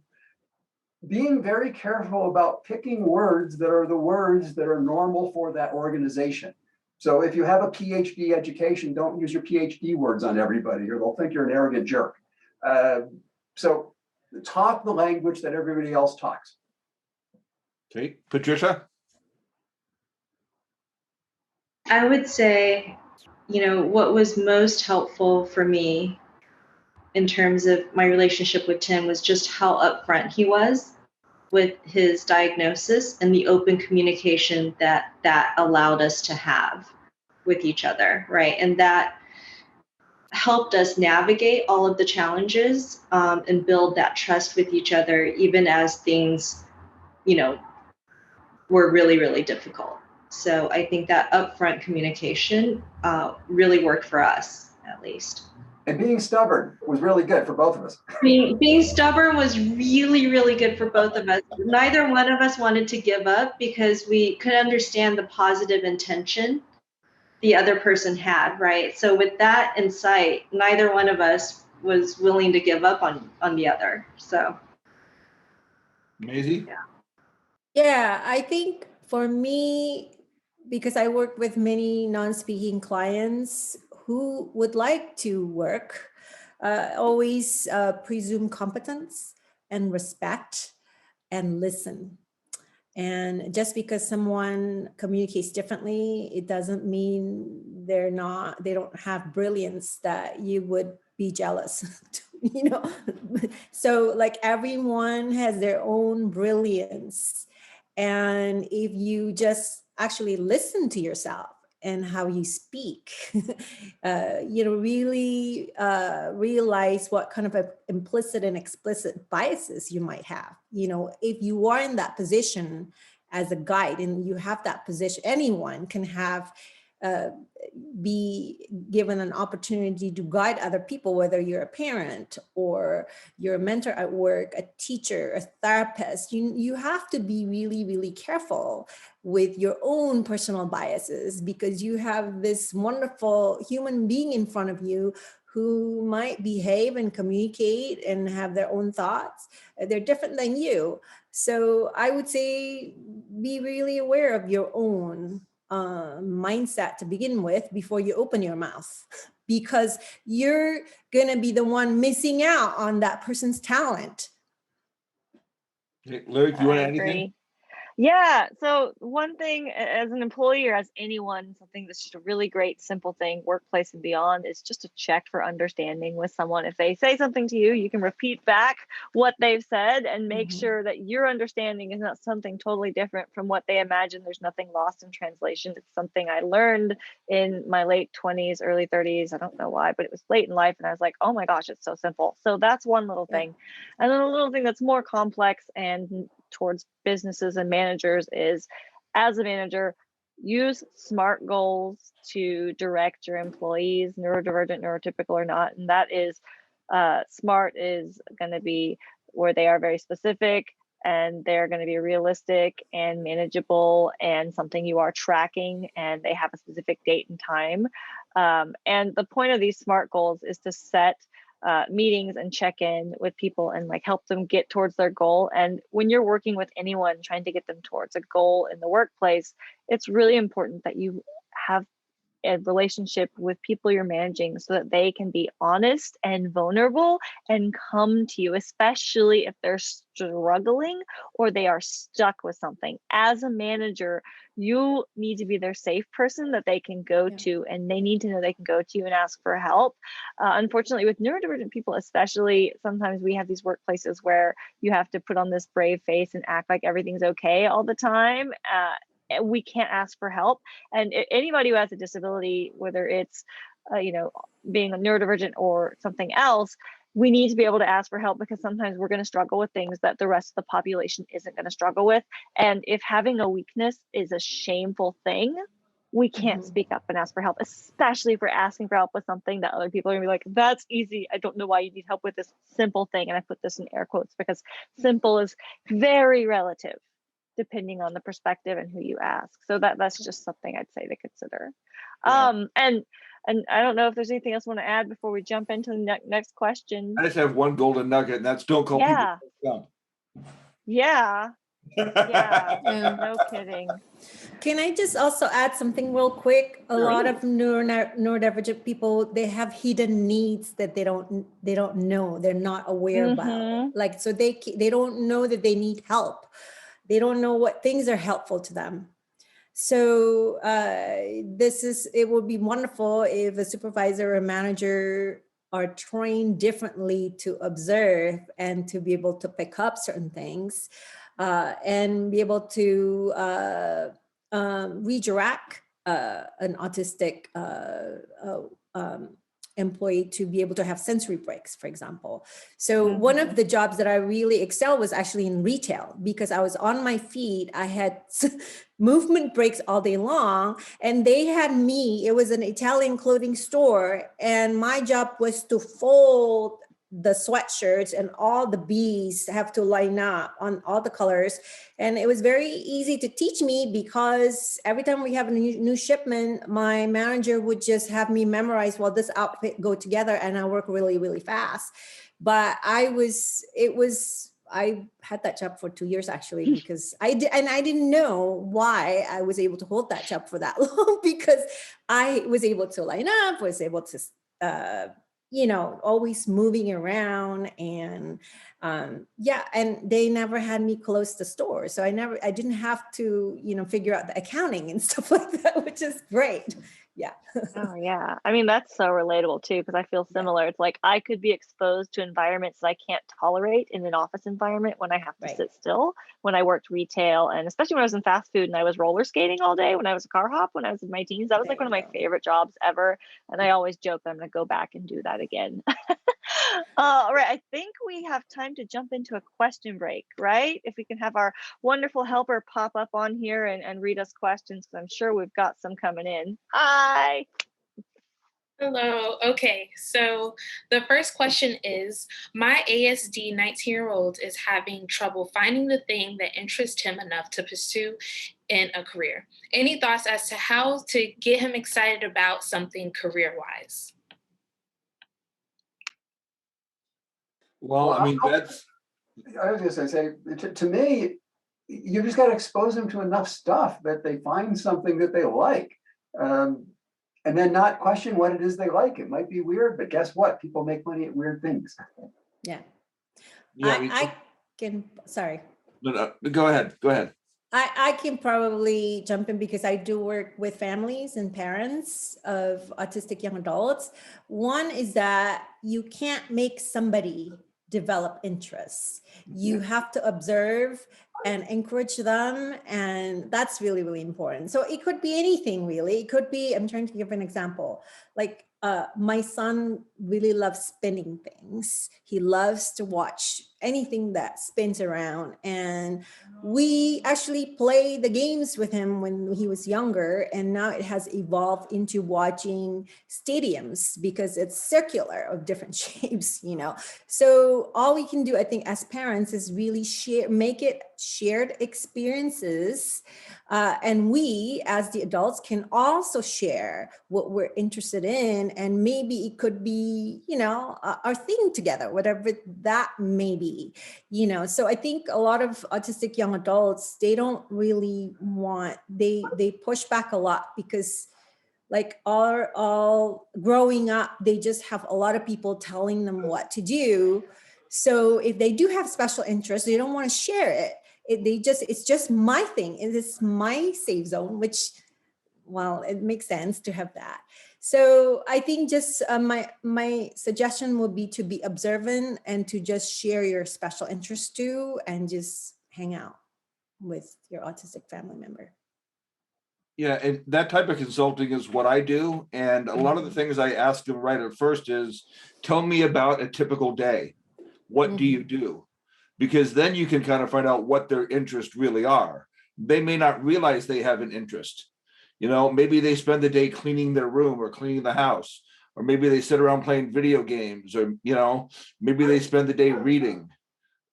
being very careful about picking words that are the words that are normal for that organization. So if you have a PhD education, don't use your PhD words on everybody, or they'll think you're an arrogant jerk. So talk the language that everybody else talks. Okay, Patricia? I would say, what was most helpful for me in terms of my relationship with Tim was just how upfront he was. with his diagnosis and the open communication that allowed us to have with each other, right? And that helped us navigate all of the challenges, and build that trust with each other, even as things, were really, really difficult. So I think that upfront communication really worked for us, at least. And being stubborn was really good for both of us. Being stubborn was really, really good for both of us. Neither one of us wanted to give up because we could understand the positive intention the other person had, right? So with that in sight, neither one of us was willing to give up on the other. So Maisie? Yeah, I think for me, because I work with many non-speaking clients who would like to work, always presume competence and respect and listen. And just because someone communicates differently, it doesn't mean they don't have brilliance that you would be jealous, So like everyone has their own brilliance. And if you just actually listen to yourself and how you speak, really realize what kind of implicit and explicit biases you might have. If you are in that position as a guide and you have that position, anyone can be given an opportunity to guide other people, whether you're a parent or you're a mentor at work, a teacher, a therapist. You have to be really, really careful with your own personal biases, because you have this wonderful human being in front of you who might behave and communicate and have their own thoughts. They're different than you. So I would say be really aware of your own mindset to begin with before you open your mouth, because you're going to be the one missing out on that person's talent. Okay, Lyric, you want to add anything? Agree. Yeah. So one thing as an employee or as anyone, something that's just a really great, simple thing, workplace and beyond, is just to check for understanding with someone. If they say something to you, you can repeat back what they've said and make sure that your understanding is not something totally different from what they imagine. There's nothing lost in translation. It's something I learned in my late 20s, early 30s. I don't know why, but it was late in life. And I was like, oh my gosh, it's so simple. So that's one little thing. And then a little thing that's more complex and towards businesses and managers is, as a manager, use SMART goals to direct your employees, neurodivergent, neurotypical or not. And that is, SMART is going to be where they are very specific and they're going to be realistic and manageable and something you are tracking, and they have a specific date and time. And the point of these SMART goals is to set meetings and check in with people and like help them get towards their goal. And when you're working with anyone trying to get them towards a goal in the workplace, it's really important that you have a relationship with people you're managing so that they can be honest and vulnerable and come to you, especially if they're struggling or they are stuck with something. As a manager, you need to be their safe person that they can go to, and they need to know they can go to you and ask for help. Unfortunately, with neurodivergent people especially, sometimes we have these workplaces where you have to put on this brave face and act like everything's okay all the time. We can't ask for help. And anybody who has a disability, whether it's, being a neurodivergent or something else, we need to be able to ask for help, because sometimes we're going to struggle with things that the rest of the population isn't going to struggle with. And if having a weakness is a shameful thing, we can't speak up and ask for help, especially if we're asking for help with something that other people are going to be like, that's easy. I don't know why you need help with this simple thing. And I put this in air quotes because simple is very relative, depending on the perspective and who you ask. So that's just something I'd say to consider. And I don't know if there's anything else you want to add before we jump into the next question. I just have one golden nugget, and that's don't call people dumb. Yeah. No kidding. Can I just also add something real quick? A lot of neurodivergent people, they have hidden needs that they don't know, they're not aware about. Like, so they don't know that they need help. They don't know what things are helpful to them. So it would be wonderful if a supervisor or manager are trained differently to observe and to be able to pick up certain things. and be able to redirect an autistic employee to be able to have sensory breaks, for example. So one of the jobs that I really excel was actually in retail, because I was on my feet. I had movement breaks all day long, and they had me. It was an Italian clothing store, and my job was to fold the sweatshirts, and all the B's have to line up on all the colors. And it was very easy to teach me, because every time we have a new shipment, my manager would just have me memorize, well, this outfit go together, and I work really, really fast. But I had that job for 2 years actually, because I didn't know why I was able to hold that job for that long, because I was able to line up, was able to, always moving around, and and they never had me close the store. So I didn't have to, figure out the accounting and stuff like that, which is great. Yeah. Oh yeah. I mean, that's so relatable too, because I feel similar. It's like I could be exposed to environments that I can't tolerate in an office environment when I have to sit still. When I worked retail, and especially when I was in fast food and I was roller skating all day, when I was a car hop, when I was in my teens, that was like one of my favorite jobs ever. And I always joke that I'm going to go back and do that again. All right. I think we have time to jump into a question break, right? If we can have our wonderful helper pop up on here and read us questions, because I'm sure we've got some coming in. Hi. Hello. Okay, so the first question is, my ASD 19-year-old is having trouble finding the thing that interests him enough to pursue in a career. Any thoughts as to how to get him excited about something career-wise? Well, I mean, I was just going to say, to me, you just got to expose them to enough stuff that they find something that they like. And then not question what it is they like. It might be weird, but guess what? People make money at weird things. Yeah. Yeah. Sorry. No, go ahead. I can probably jump in, because I do work with families and parents of autistic young adults. One is that you can't make somebody develop interests. You have to observe and encourage them. And that's really, really important. So it could be anything, really. It could be, I'm trying to give an example. Like my son really loves spinning things. He loves to watch anything that spins around. And we actually play the games with him when he was younger. And now it has evolved into watching stadiums, because it's circular of different shapes, So all we can do, I think, as parents is really make it shared experiences. And we, as the adults, can also share what we're interested in. And maybe it could be, our thing together, whatever that may be, So I think a lot of autistic young adults, they don't really they push back a lot, because like all growing up, they just have a lot of people telling them what to do. So if they do have special interests, they don't want to share it. It's just my thing. It is my safe zone, which, well, it makes sense to have that. So I think just my suggestion would be to be observant and to just share your special interests too, and just hang out with your autistic family member. Yeah, and that type of consulting is what I do. And a lot of the things I ask them right at first is, tell me about a typical day. What do you do? Because then you can kind of find out what their interests really are. They may not realize they have an interest. Maybe they spend the day cleaning their room or cleaning the house, or maybe they sit around playing video games, or, maybe they spend the day reading.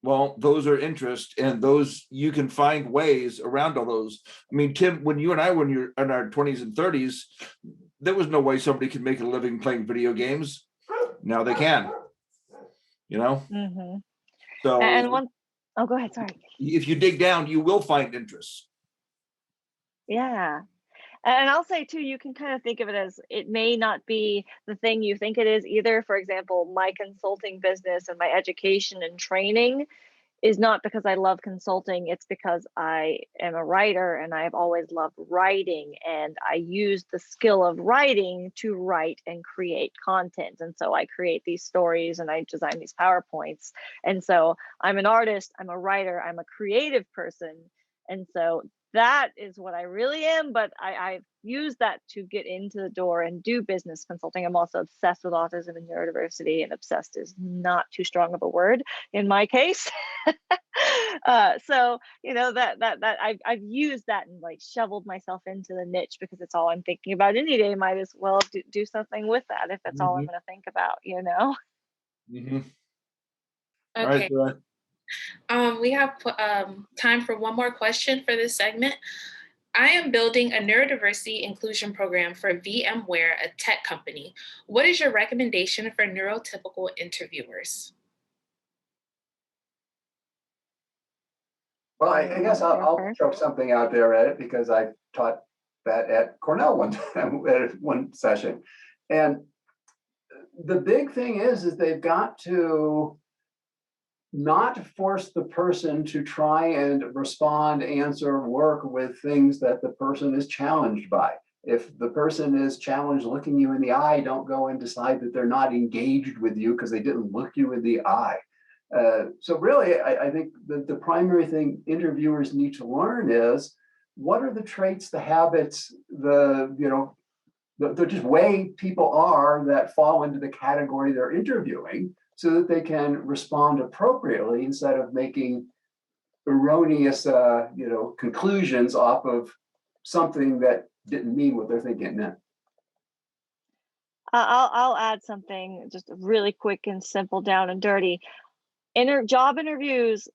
Well, those are interests, and those you can find ways around all those. I mean, Tim, when you and I were in our 20s and 30s, there was no way somebody could make a living playing video games. Now they can, Mm-hmm. So, oh, go ahead. Sorry. If you dig down, you will find interests. Yeah. And I'll say too, you can kind of think of it as, it may not be the thing you think it is either. For example, my consulting business and my education and training is not because I love consulting. It's because I am a writer and I've always loved writing, and I use the skill of writing to write and create content. And so I create these stories and I design these PowerPoints. And so I'm an artist, I'm a writer, I'm a creative person. And so that is what I really am, but I've used that to get into the door and do business consulting. I'm also obsessed with autism and neurodiversity, and obsessed is not too strong of a word in my case. So that I've used that and like shoveled myself into the niche because it's all I'm thinking about any day. Might as well do something with that if that's all I'm Mhm, going to think about, you know? mhm. All right, Okay. Sarah. We have time for one more question for this segment. I am building a neurodiversity inclusion program for VMware, a tech company. What is your recommendation for neurotypical interviewers? Well, I Anyone guess want to go I'll first? throw something out there at it because I taught that at Cornell one time, at one session. And the big thing is they've got to not force the person to try and respond, answer, work with things that the person is challenged by. If the person is challenged looking you in the eye, don't go and decide that they're not engaged with you because they didn't look you in the eye. So really, I think the primary thing interviewers need to learn is what are the traits, the habits, the just way people are that fall into the category they're interviewing so that they can respond appropriately instead of making erroneous conclusions off of something that didn't mean what they're thinking it meant. I'll add something just really quick and simple, down and dirty. Job interviews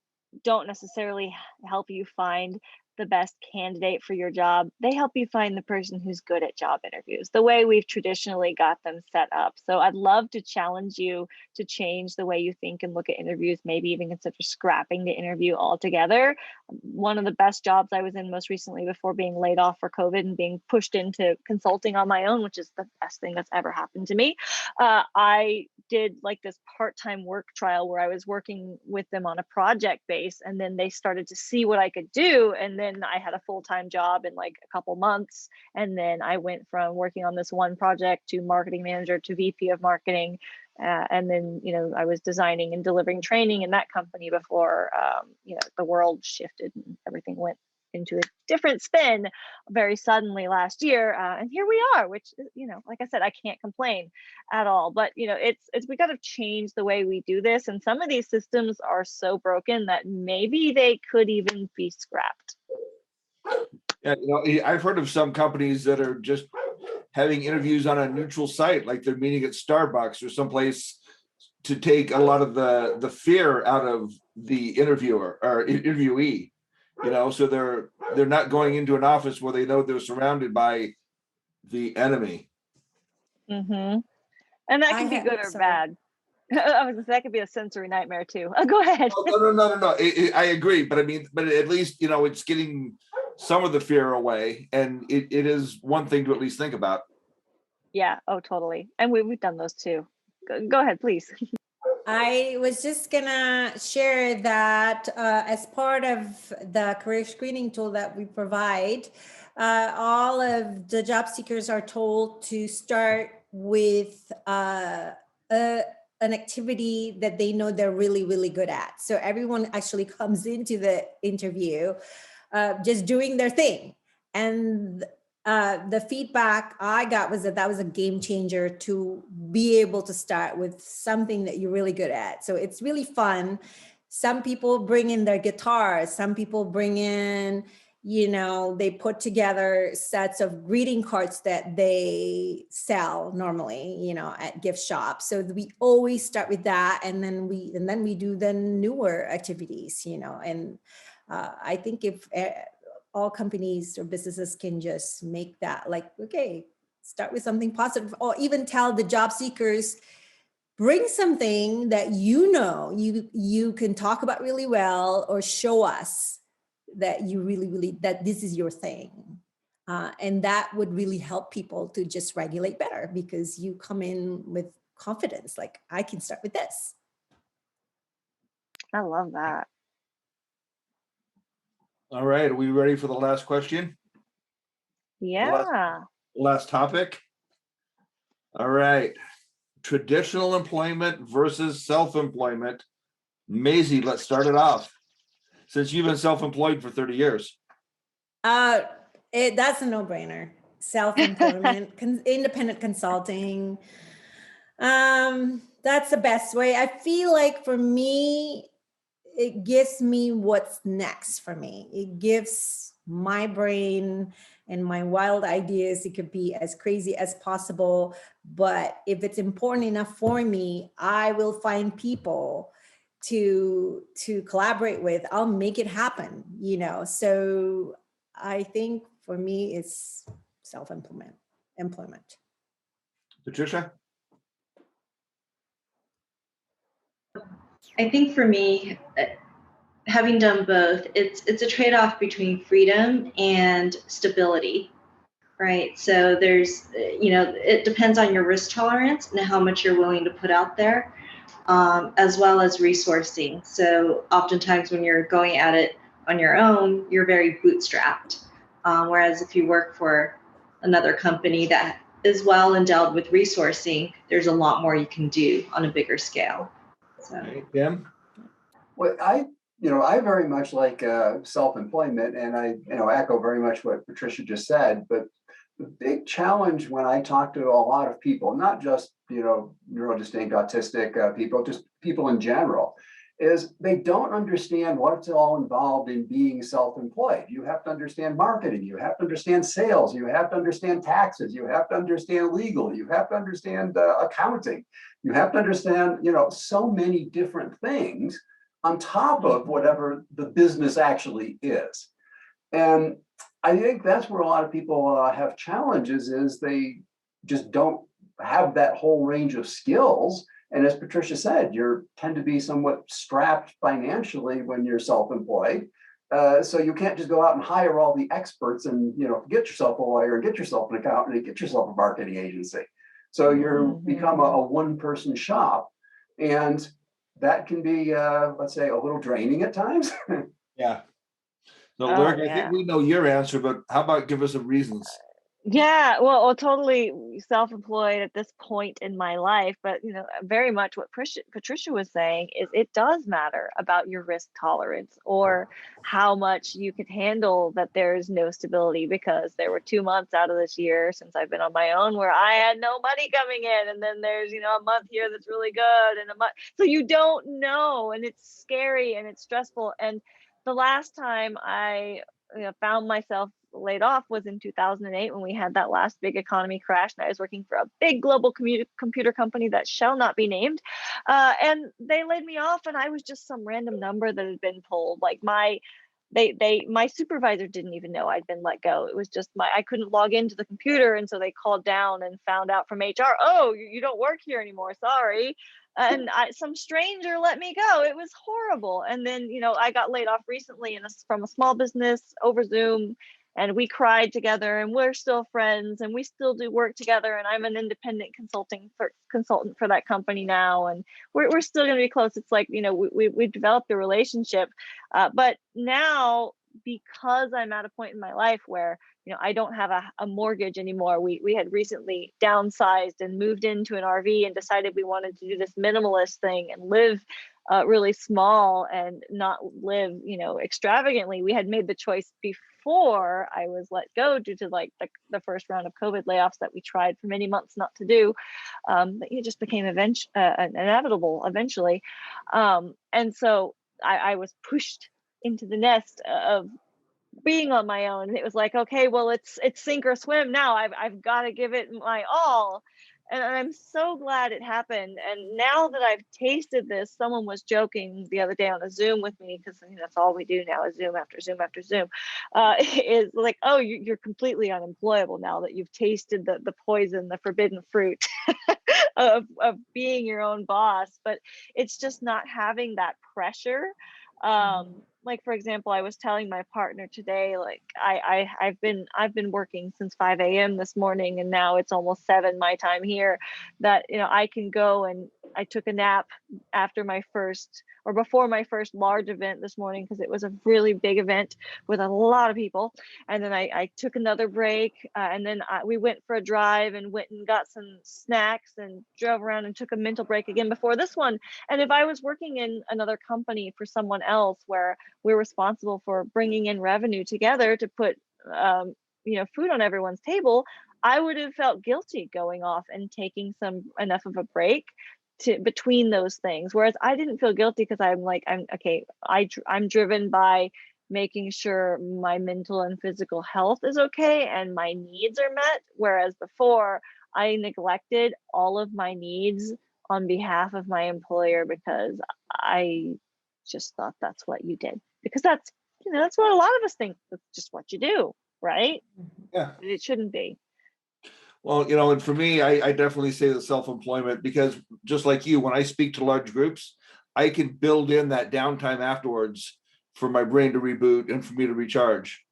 don't necessarily help you find the best candidate for your job. They help you find the person who's good at job interviews, the way we've traditionally got them set up. So I'd love to challenge you to change the way you think and look at interviews, maybe even consider scrapping the interview altogether. One of the best jobs I was in most recently before being laid off for COVID and being pushed into consulting on my own, which is the best thing that's ever happened to me. I did like this part-time work trial where I was working with them on a project base, and then they started to see what I could do, and then I had a full-time job in like a couple months, and then I went from working on this one project to marketing manager to VP of marketing, and then I was designing and delivering training in that company before the world shifted and everything went into a different spin very suddenly last year, and here we are, which like I said, I can't complain at all. But it's we got to change the way we do this, and some of these systems are so broken that maybe they could even be scrapped. Yeah, I've heard of some companies that are just having interviews on a neutral site, like they're meeting at Starbucks or someplace to take a lot of the fear out of the interviewer or interviewee. So they're not going into an office where they know they're surrounded by the enemy. Mm-hmm. And that can be good or sorry. bad. I was gonna say that could be a sensory nightmare too. Go ahead. Oh, no. I agree, but at least it's getting some of the fear away, and it is one thing to at least think about. Yeah. Oh, totally. And we've done those too. Go ahead, please. I was just gonna share that as part of the career screening tool that we provide, all of the job seekers are told to start with an activity that they know they're really, really good at. So everyone actually comes into the interview just doing their thing. And the feedback I got was that was a game changer to be able to start with something that you're really good at. So it's really fun. Some people bring in their guitars. Some people bring in, they put together sets of greeting cards that they sell normally, at gift shops. So we always start with that. And then we do the newer activities, and I think if all companies or businesses can just make that okay, start with something positive, or even tell the job seekers, bring something that you can talk about really well, or show us that you really that this is your thing. And that would really help people to just regulate better, because you come in with confidence, like I can start with this. I love that. All right, are we ready for the last question? Yeah. Last topic? All right. Traditional employment versus self-employment. Maisie, let's start it off. Since you've been self-employed for 30 years. That's a no-brainer. Self-employment, independent consulting. That's the best way. I feel like for me, it gives me what's next for me. It gives my brain and my wild ideas. It could be as crazy as possible, but if it's important enough for me, I will find people to collaborate with. I'll make it happen, So I think for me, it's self-employment. Patricia? I think for me, having done both, it's a trade-off between freedom and stability, right? So there's, it depends on your risk tolerance and how much you're willing to put out there, as well as resourcing. So oftentimes when you're going at it on your own, you're very bootstrapped. Whereas if you work for another company that is well endowed with resourcing, there's a lot more you can do on a bigger scale. So. Okay, Tim? Well, I very much like self-employment, and I, echo very much what Patricia just said. But the big challenge when I talk to a lot of people, not just neurodistinct, autistic people, just people in general, is they don't understand what's all involved in being self-employed. You have to understand marketing, you have to understand sales, you have to understand taxes, you have to understand legal, you have to understand accounting, you have to understand, so many different things on top of whatever the business actually is. And I think that's where a lot of people have challenges, is they just don't have that whole range of skills. And as Patricia said, you tend to be somewhat strapped financially when you're self-employed. So you can't just go out and hire all the experts and, get yourself a lawyer and get yourself an accountant and get yourself a marketing agency. So you become a one-person shop, and that can be, let's say, a little draining at times. Yeah. So, Lyric, I think we know your answer, but how about give us some reasons? Yeah, well, totally self-employed at this point in my life, but very much what Patricia was saying is it does matter about your risk tolerance, or how much you can handle that there's no stability, because there were 2 months out of this year since I've been on my own where I had no money coming in, and then there's a month here that's really good, and a month, so you don't know, and it's scary and it's stressful. And the last time I found myself laid off was in 2008, when we had that last big economy crash, and I was working for a big global computer company that shall not be named, and they laid me off, and I was just some random number that had been pulled. Like my supervisor didn't even know I'd been let go. It was just I couldn't log into the computer, and so they called down and found out from HR, oh, you don't work here anymore, sorry. And some stranger let me go. It was horrible. And then I got laid off recently from a small business over Zoom, and we cried together, and we're still friends, and we still do work together, and I'm an independent consultant for that company now, and we're still going to be close. It's like we've developed a relationship, but now, because I'm at a point in my life where I don't have a mortgage anymore. We had recently downsized and moved into an RV and decided we wanted to do this minimalist thing and live really small and not live extravagantly. We had made the choice before I was let go due to the first round of COVID layoffs that we tried for many months not to do. It just became inevitable eventually. And so I was pushed into the nest of being on my own, and it was like, okay, well, it's sink or swim now. I've got to give it my all, and I'm so glad it happened. And now that I've tasted this, someone was joking the other day on a Zoom with me, because that's all we do now is Zoom after Zoom after Zoom, is like, oh, you're completely unemployable now that you've tasted the poison, the forbidden fruit of being your own boss. But it's just not having that pressure. Like, for example, I was telling my partner today, like I've been working since 5 a.m. this morning, and now it's almost 7 my time here, that I can go and I took a nap after my first or before my first large event this morning because it was a really big event with a lot of people. And then I took another break, and then we went for a drive and went and got some snacks and drove around and took a mental break again before this one. And if I was working in another company for someone else where we're responsible for bringing in revenue together to put food on everyone's table, I would have felt guilty going off and taking enough of a break to between those things. Whereas I didn't feel guilty because I'm driven by making sure my mental and physical health is okay and my needs are met. Whereas before I neglected all of my needs on behalf of my employer because I just thought that's what you did. Because that's what a lot of us think. That's just what you do, right? Yeah. But it shouldn't be. Well, and for me, I definitely say the self-employment, because just like you, when I speak to large groups, I can build in that downtime afterwards for my brain to reboot and for me to recharge.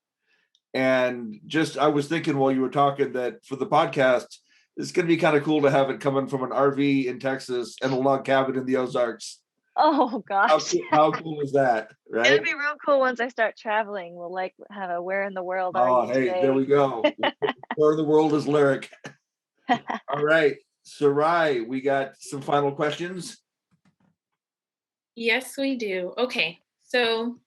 And just, I was thinking while you were talking that for the podcast, it's going to be kind of cool to have it coming from an RV in Texas and a log cabin in the Ozarks. Oh gosh. How cool is that, right? It'll be real cool once I start traveling. We'll have a where in the world are Oh, you hey, today? there we go. Where in the world is Lyric? All right, Sarai, we got some final questions. Yes, we do. Okay, so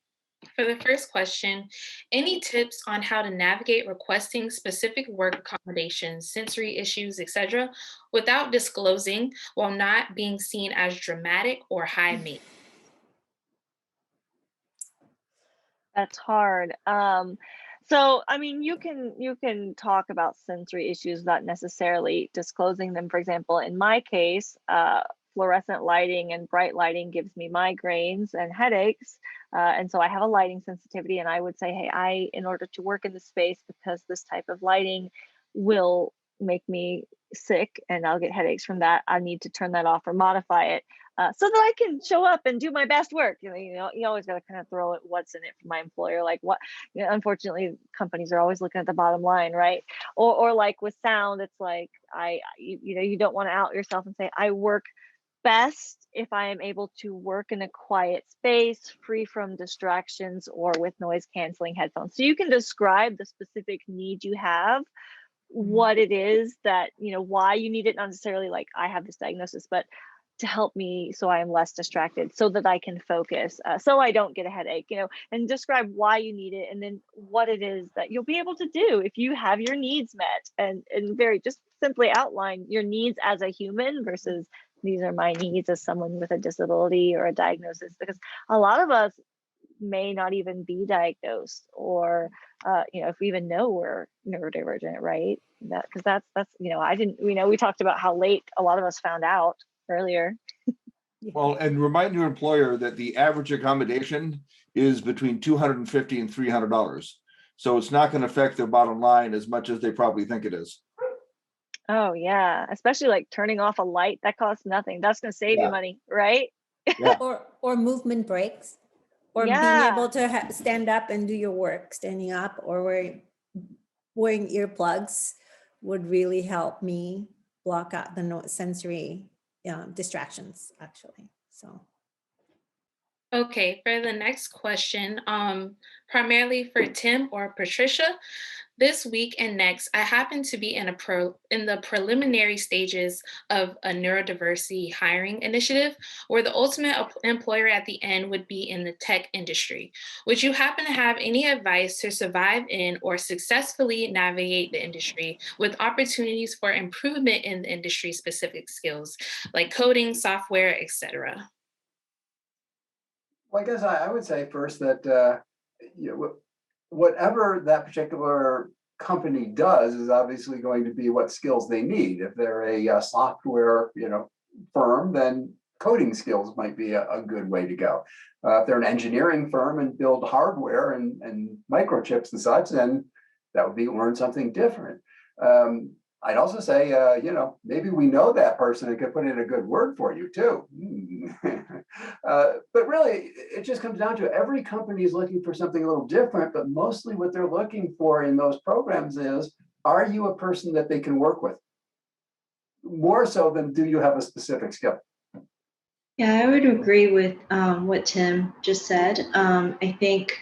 for the first question, any tips on how to navigate requesting specific work accommodations, sensory issues, etc., without disclosing while not being seen as dramatic or high maintenance? That's hard. So I mean, you can talk about sensory issues without necessarily disclosing them. For example, in my case, fluorescent lighting and bright lighting gives me migraines and headaches, and so I have a lighting sensitivity. And I would say, hey, in order to work in the space, because this type of lighting will make me sick and I'll get headaches from that, I need to turn that off or modify it. So that I can show up and do my best work. You always got to kind of throw it what's in it for my employer. Like what, unfortunately, companies are always looking at the bottom line, right? Or like with sound, it's like you don't want to out yourself and say I work best if I am able to work in a quiet space, free from distractions, or with noise canceling headphones. So you can describe the specific need you have, what it is that why you need it, not necessarily like I have this diagnosis, but to help me so I am less distracted so that I can focus, so I don't get a headache, and describe why you need it and then what it is that you'll be able to do if you have your needs met, and very just simply outline your needs as a human versus these are my needs as someone with a disability or a diagnosis, because a lot of us may not even be diagnosed or if we even know we're neurodivergent, right? Because that's I didn't we talked about how late a lot of us found out earlier. Well, and remind your employer that the average accommodation is between $250 and $300. So it's not going to affect their bottom line as much as they probably think it is. Oh yeah, especially like turning off a light that costs nothing. That's going to save you money, right? Yeah. or movement breaks, or being able to stand up and do your work standing up, or wearing earplugs would really help me block out the sensory distractions, actually. So Okay, for the next question, primarily for Tim or Patricia, this week and next, I happen to be in the preliminary stages of a neurodiversity hiring initiative where the ultimate employer at the end would be in the tech industry. Would you happen to have any advice to survive in or successfully navigate the industry with opportunities for improvement in the industry specific skills like coding, software, etc.? Well, I guess I would say first that whatever that particular company does is obviously going to be what skills they need. If they're a software firm, then coding skills might be a good way to go. If they're an engineering firm and build hardware and microchips and such, then that would be learn something different. I'd also say, maybe we know that person and could put in a good word for you too. But really, it just comes down to every company is looking for something a little different, but mostly what they're looking for in those programs is, are you a person that they can work with? More so than do you have a specific skill? Yeah, I would agree with what Tim just said. I think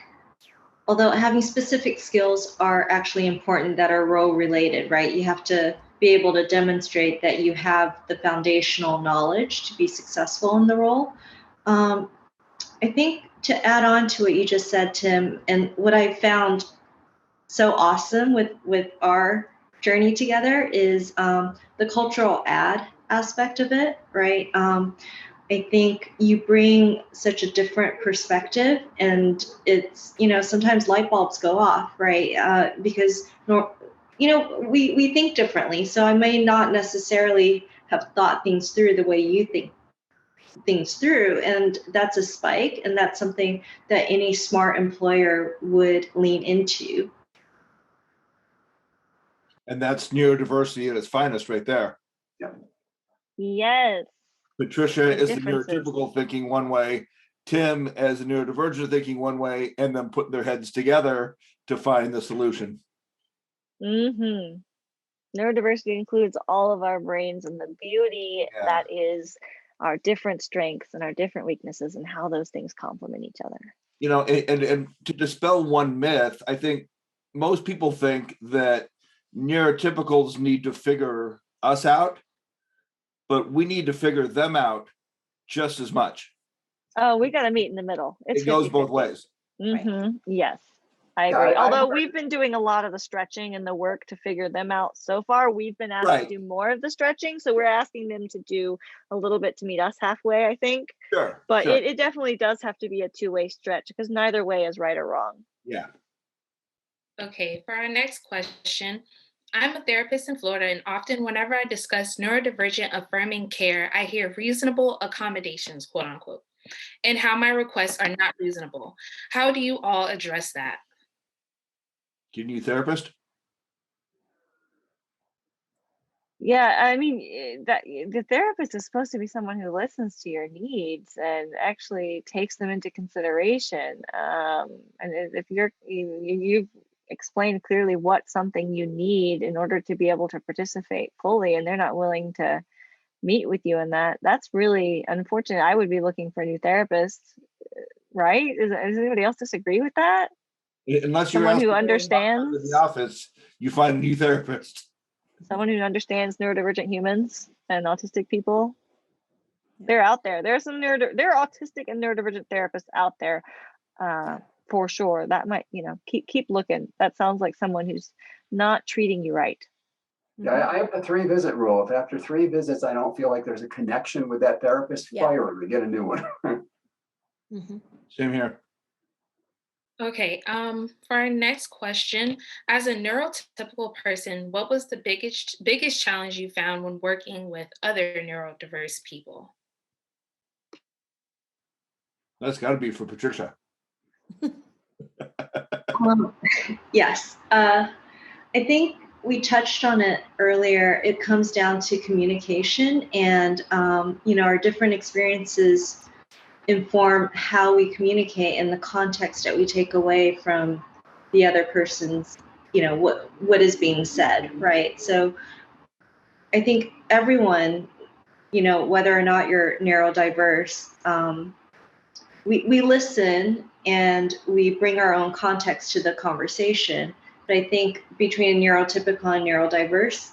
although having specific skills are actually important that are role related, right? You have to be able to demonstrate that you have the foundational knowledge to be successful in the role. I think to add on to what you just said, Tim, and what I found so awesome with our journey together is the cultural add aspect of it, right? I think you bring such a different perspective, and it's, sometimes light bulbs go off, right? Because we think differently, so I may not necessarily have thought things through the way you think things through, and that's a spike, and that's something that any smart employer would lean into. And that's neurodiversity at its finest right there. Yes. Patricia The is the differences. neurotypical thinking one way, Tim as a neurodivergent thinking one way, and then putting their heads together to find the solution. Mm-hmm. Neurodiversity includes all of our brains, and the beauty Yeah. that is our different strengths and our different weaknesses and how those things complement each other. And to dispel one myth, I think most people think that neurotypicals need to figure us out, but we need to figure them out just as much. Oh, we got to meet in the middle. It's It goes both 50-50. ways. Mm-hmm. Yes, I Yeah, agree. I Although agree. we've been doing a lot of the stretching and the work to figure them out so far, we've been asked Right. to do more of the stretching. So we're asking them to do a little bit to meet us halfway, I think. Sure. But sure. it definitely does have to be a two-way stretch, because neither way is right or wrong. Yeah. Okay, for our next question, I'm a therapist in Florida, and often whenever I discuss neurodivergent affirming care, I hear reasonable accommodations, quote unquote, and how my requests are not reasonable. How do you all address that? Do you need a therapist? Yeah, I mean, that the therapist is supposed to be someone who listens to your needs and actually takes them into consideration. And if you've explained clearly what something you need in order to be able to participate fully, and they're not willing to meet with you in that, that's really unfortunate. I would be looking for a new therapist, right? Does anybody else disagree with that? Unless you're Someone asked who to go in understands. the office, you find a new therapist. Someone who understands neurodivergent humans and autistic people. Yeah. They're out there. There are autistic and neurodivergent therapists out there, for sure. That might, keep looking. That sounds like someone who's not treating you right. Yeah, I have the 3-visit rule. If after 3 visits, I don't feel like there's a connection with that therapist, Yeah. fire them and get a new one. Mhm. Same here. Okay, for our next question, as a neurotypical person, what was the biggest challenge you found when working with other neurodiverse people? That's got to be for Patricia. Yes, I think we touched on it earlier. It comes down to communication, and our different experiences inform how we communicate and the context that we take away from the other person's, what is being said, right? So I think everyone, whether or not you're neurodiverse, we listen and we bring our own context to the conversation. But I think between a neurotypical and neurodiverse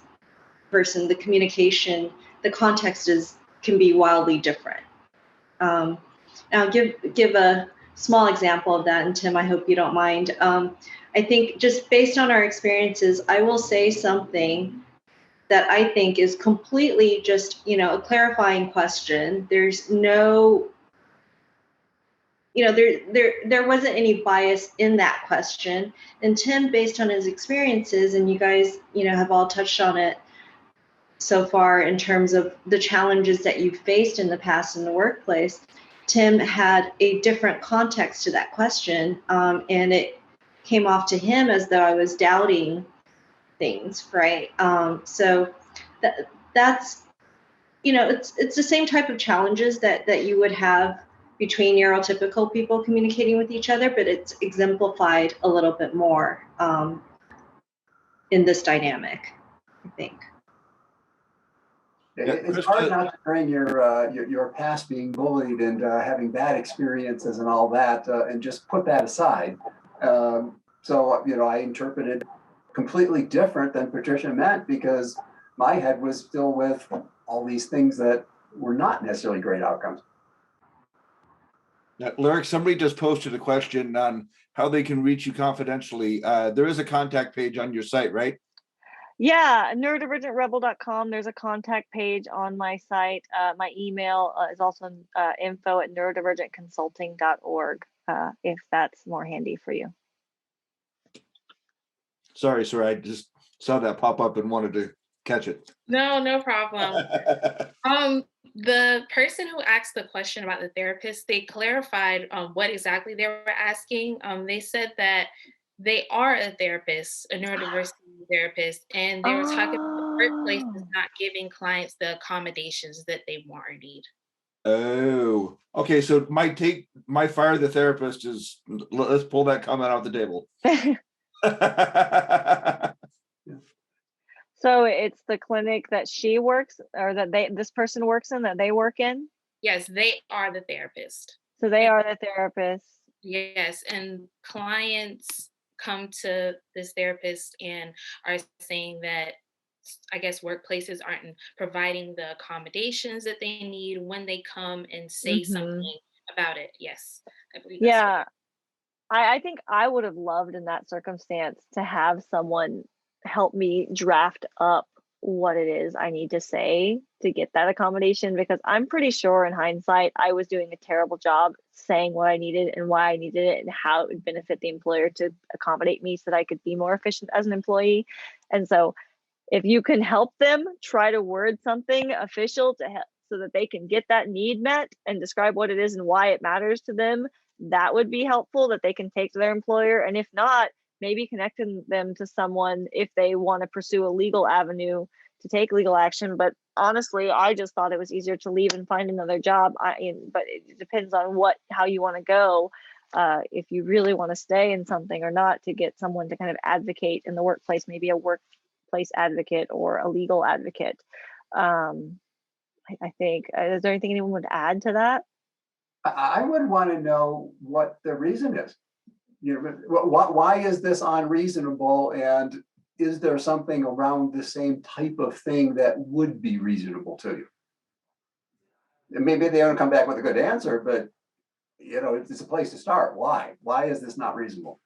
person, the communication, the context can be wildly different. I'll give a small example of that, and Tim, I hope you don't mind. I think just based on our experiences, I will say something that I think is completely just, a clarifying question. There's no, there wasn't any bias in that question. And Tim, based on his experiences, and you guys, have all touched on it so far in terms of the challenges that you've faced in the past in the workplace, Tim had a different context to that question, and it came off to him as though I was doubting things, right? So that's, it's the same type of challenges that you would have between neurotypical people communicating with each other, but it's exemplified a little bit more in this dynamic, I think. It's hard not to bring your past being bullied and having bad experiences and all that, and just put that aside. So I interpreted completely different than Patricia meant, because my head was still with all these things that were not necessarily great outcomes. Now, Lyric, somebody just posted a question on how they can reach you confidentially. There is a contact page on your site, right? Yeah, neurodivergentrebel.com. There's a contact page on my site. My email is also info@neurodivergentconsulting.org, if that's more handy for you. Sorry, sir. I just saw that pop up and wanted to catch it. No problem. The person who asked the question about the therapist, they clarified what exactly they were asking. They said that they are a therapist, a neurodiversity therapist, and they were talking about the workplace is not giving clients the accommodations that they want or need. Oh, okay. So my fire the therapist is, let's pull that comment off the table. So it's the clinic that she works, or that this person works in, that they work in? Yes, they are the therapist. So they are the therapist. Yes, and clients come to this therapist and are saying that, I guess, workplaces aren't providing the accommodations that they need when they come and say something about it. Yes, I believe that's Yeah. I think I would have loved in that circumstance to have someone help me draft up what it is I need to say to get that accommodation, because I'm pretty sure in hindsight I was doing a terrible job saying what I needed and why I needed it and how it would benefit the employer to accommodate me so that I could be more efficient as an employee. And so if you can help them try to word something official to help so that they can get that need met and describe what it is and why it matters to them, that would be helpful, that they can take to their employer. And if not, maybe connecting them to someone if they want to pursue a legal avenue to take legal action. But honestly, I just thought it was easier to leave and find another job. But it depends on how you want to go. If you really want to stay in something or not, to get someone to kind of advocate in the workplace, maybe a workplace advocate or a legal advocate. I think, is there anything anyone would add to that? I would want to know what the reason is. Why is this unreasonable, and is there something around the same type of thing that would be reasonable to you? And maybe they don't come back with a good answer, but it's a place to start. Why is this not reasonable?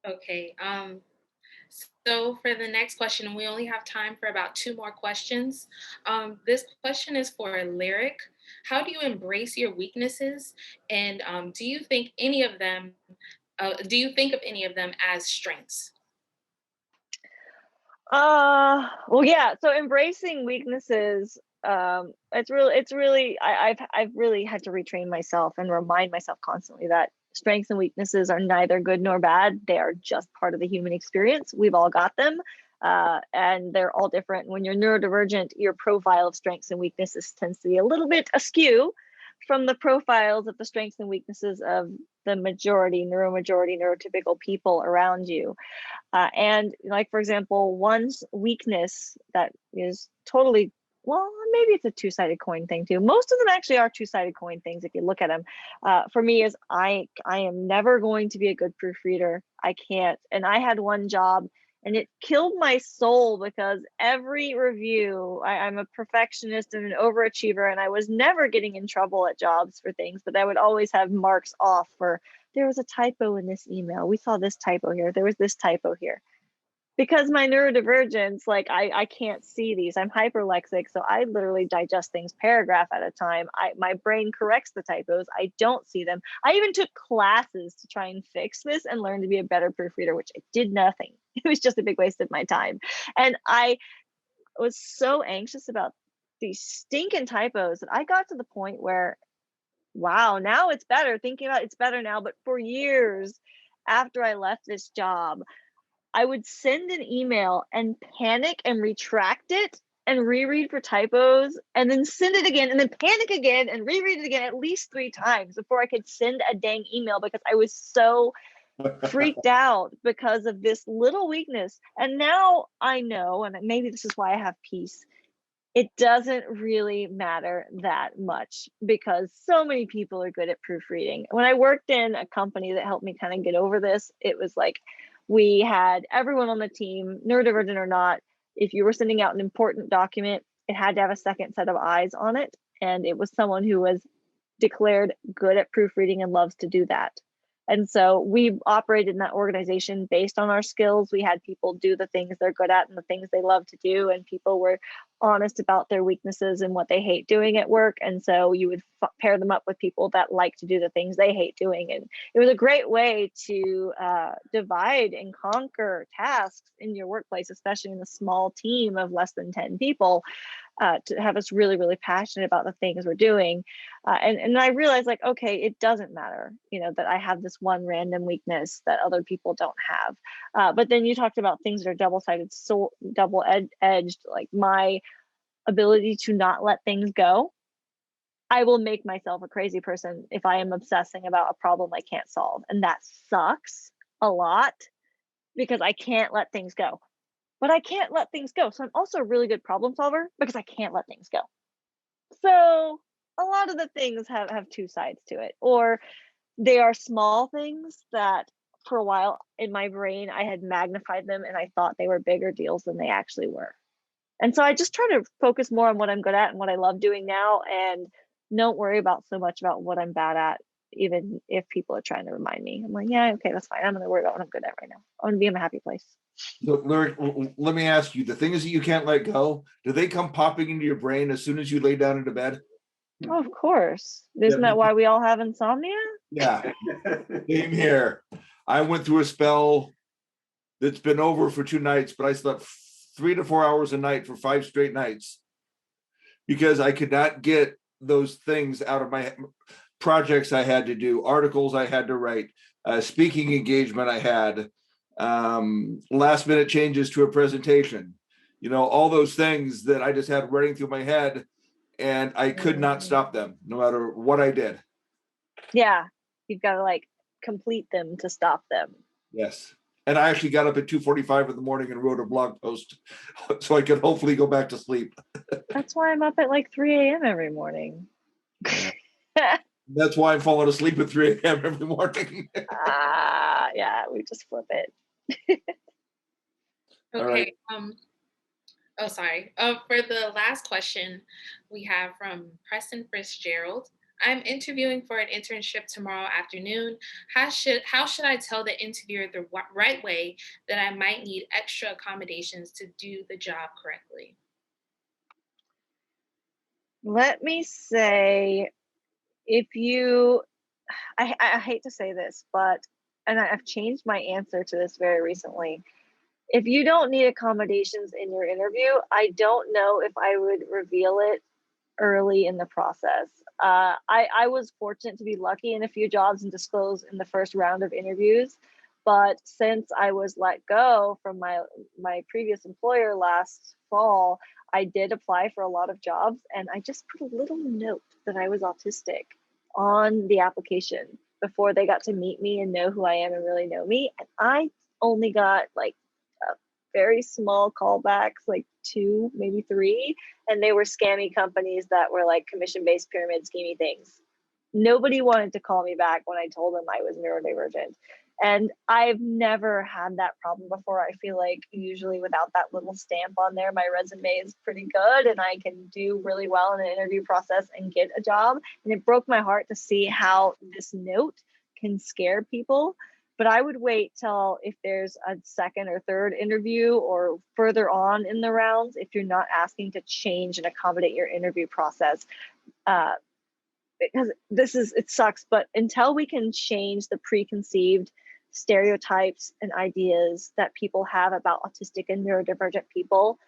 Okay. So for the next question, we only have time for about 2 more questions. This question is for Lyric. How do you embrace your weaknesses? And do you think of any of them as strengths? Well, yeah. So embracing weaknesses, it's really, I've really had to retrain myself and remind myself constantly that strengths and weaknesses are neither good nor bad. They are just part of the human experience. We've all got them. And they're all different. When you're neurodivergent, your profile of strengths and weaknesses tends to be a little bit askew from the profiles of the strengths and weaknesses of the neurotypical people around you. And like, for example, one's weakness that is totally, well, maybe it's a two-sided coin thing too. Most of them actually are two-sided coin things if you look at them. For me, is I am never going to be a good proofreader. I can't. And I had one job and it killed my soul because every review, I'm a perfectionist and an overachiever, and I was never getting in trouble at jobs for things, but I would always have marks off for, there was a typo in this email. We saw this typo here. There was this typo here. Because my neurodivergence, like I can't see these. I'm hyperlexic, so I literally digest things paragraph at a time. My brain corrects the typos. I don't see them. I even took classes to try and fix this and learn to be a better proofreader, which it did nothing. It was just a big waste of my time. And I was so anxious about these stinking typos that I got to the point where, wow, now it's better. Thinking about it's better now. But for years after I left this job, I would send an email and panic and retract it and reread for typos and then send it again and then panic again and reread it again at least 3 times before I could send a dang email, because I was so freaked out because of this little weakness. And now I know, and maybe this is why I have peace, it doesn't really matter that much because so many people are good at proofreading. When I worked in a company that helped me kind of get over this, it was like we had everyone on the team, neurodivergent or not, if you were sending out an important document, it had to have a second set of eyes on it. And it was someone who was declared good at proofreading and loves to do that. And so we operated in that organization based on our skills. We had people do the things they're good at and the things they love to do, and people were honest about their weaknesses and what they hate doing at work. And so you would pair them up with people that like to do the things they hate doing. And it was a great way to divide and conquer tasks in your workplace, especially in a small team of less than 10 people. To have us really, really passionate about the things we're doing. And I realized, like, okay, it doesn't matter, that I have this one random weakness that other people don't have. But then you talked about things that are double-sided, so double-edged, like my ability to not let things go. I will make myself a crazy person if I am obsessing about a problem I can't solve. And that sucks a lot because I can't let things go. But I can't let things go. So I'm also a really good problem solver because I can't let things go. So a lot of the things have two sides to it, or they are small things that for a while in my brain, I had magnified them and I thought they were bigger deals than they actually were. And so I just try to focus more on what I'm good at and what I love doing now, and don't worry about so much about what I'm bad at, even if people are trying to remind me. I'm like, yeah, okay, that's fine. I'm going to worry about what I'm good at right now. I'm going to be in a happy place. So, Lyric, let me ask you, the things that you can't let go, do they come popping into your brain as soon as you lay down into bed? Oh, of course. Isn't that why we all have insomnia? Yeah, same here. I went through a spell that's been over for 2 nights, but I slept 3 to 4 hours a night for 5 straight nights because I could not get those things out of my projects I had to do, articles I had to write, speaking engagement I had, last minute changes to a presentation, all those things that I just had running through my head, and I could not stop them no matter what I did. Yeah, you've got to complete them to stop them. Yes. And I actually got up at 2:45 in the morning and wrote a blog post so I could hopefully go back to sleep. That's why I'm up at 3 a.m. every morning. That's why I'm falling asleep at 3 a.m. every morning. Yeah, we just flip it. Okay. Right. Sorry. For the last question, we have from Preston Fitzgerald. I'm interviewing for an internship tomorrow afternoon. How should I tell the interviewer the right way that I might need extra accommodations to do the job correctly? Let me say, I hate to say this, and I've changed my answer to this very recently. If you don't need accommodations in your interview, I don't know if I would reveal it early in the process. I was fortunate to be lucky in a few jobs and disclose in the first round of interviews. But since I was let go from my previous employer last fall, I did apply for a lot of jobs, and I just put a little note that I was autistic on the application before they got to meet me and know who I am and really know me. And I only got very small callbacks, 2, maybe 3, and they were scammy companies that were commission-based pyramid schemey things. Nobody wanted to call me back when I told them I was neurodivergent. And I've never had that problem before. I feel like usually without that little stamp on there, my resume is pretty good and I can do really well in an interview process and get a job. And it broke my heart to see how this note can scare people. But I would wait till if there's a second or third interview or further on in the rounds, if you're not asking to change and accommodate your interview process. Because it sucks, but until we can change the preconceived stereotypes and ideas that people have about autistic and neurodivergent people,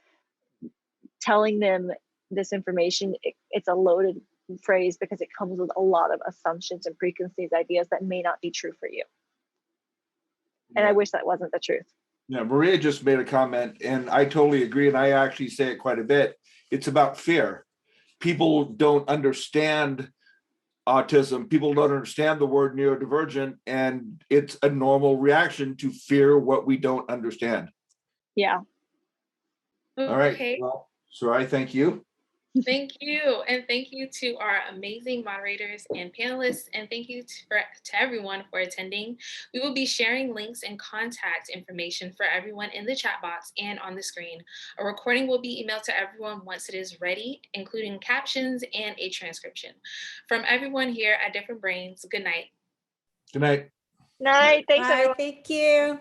telling them this information, it's a loaded phrase because it comes with a lot of assumptions and preconceived ideas that may not be true for you. And I wish that wasn't the truth. Yeah, Maria just made a comment, and I totally agree, and I actually say it quite a bit. It's about fear. People don't understand autism, people don't understand the word neurodivergent, and it's a normal reaction to fear what we don't understand. Yeah. All right. Okay. Well, Sarai, thank you. Thank you. And thank you to our amazing moderators and panelists. And thank you to everyone for attending. We will be sharing links and contact information for everyone in the chat box and on the screen. A recording will be emailed to everyone once it is ready, including captions and a transcription. From everyone here at Different Brains, good night. Good night. Night. Thanks, Bye. everyone. Thank you.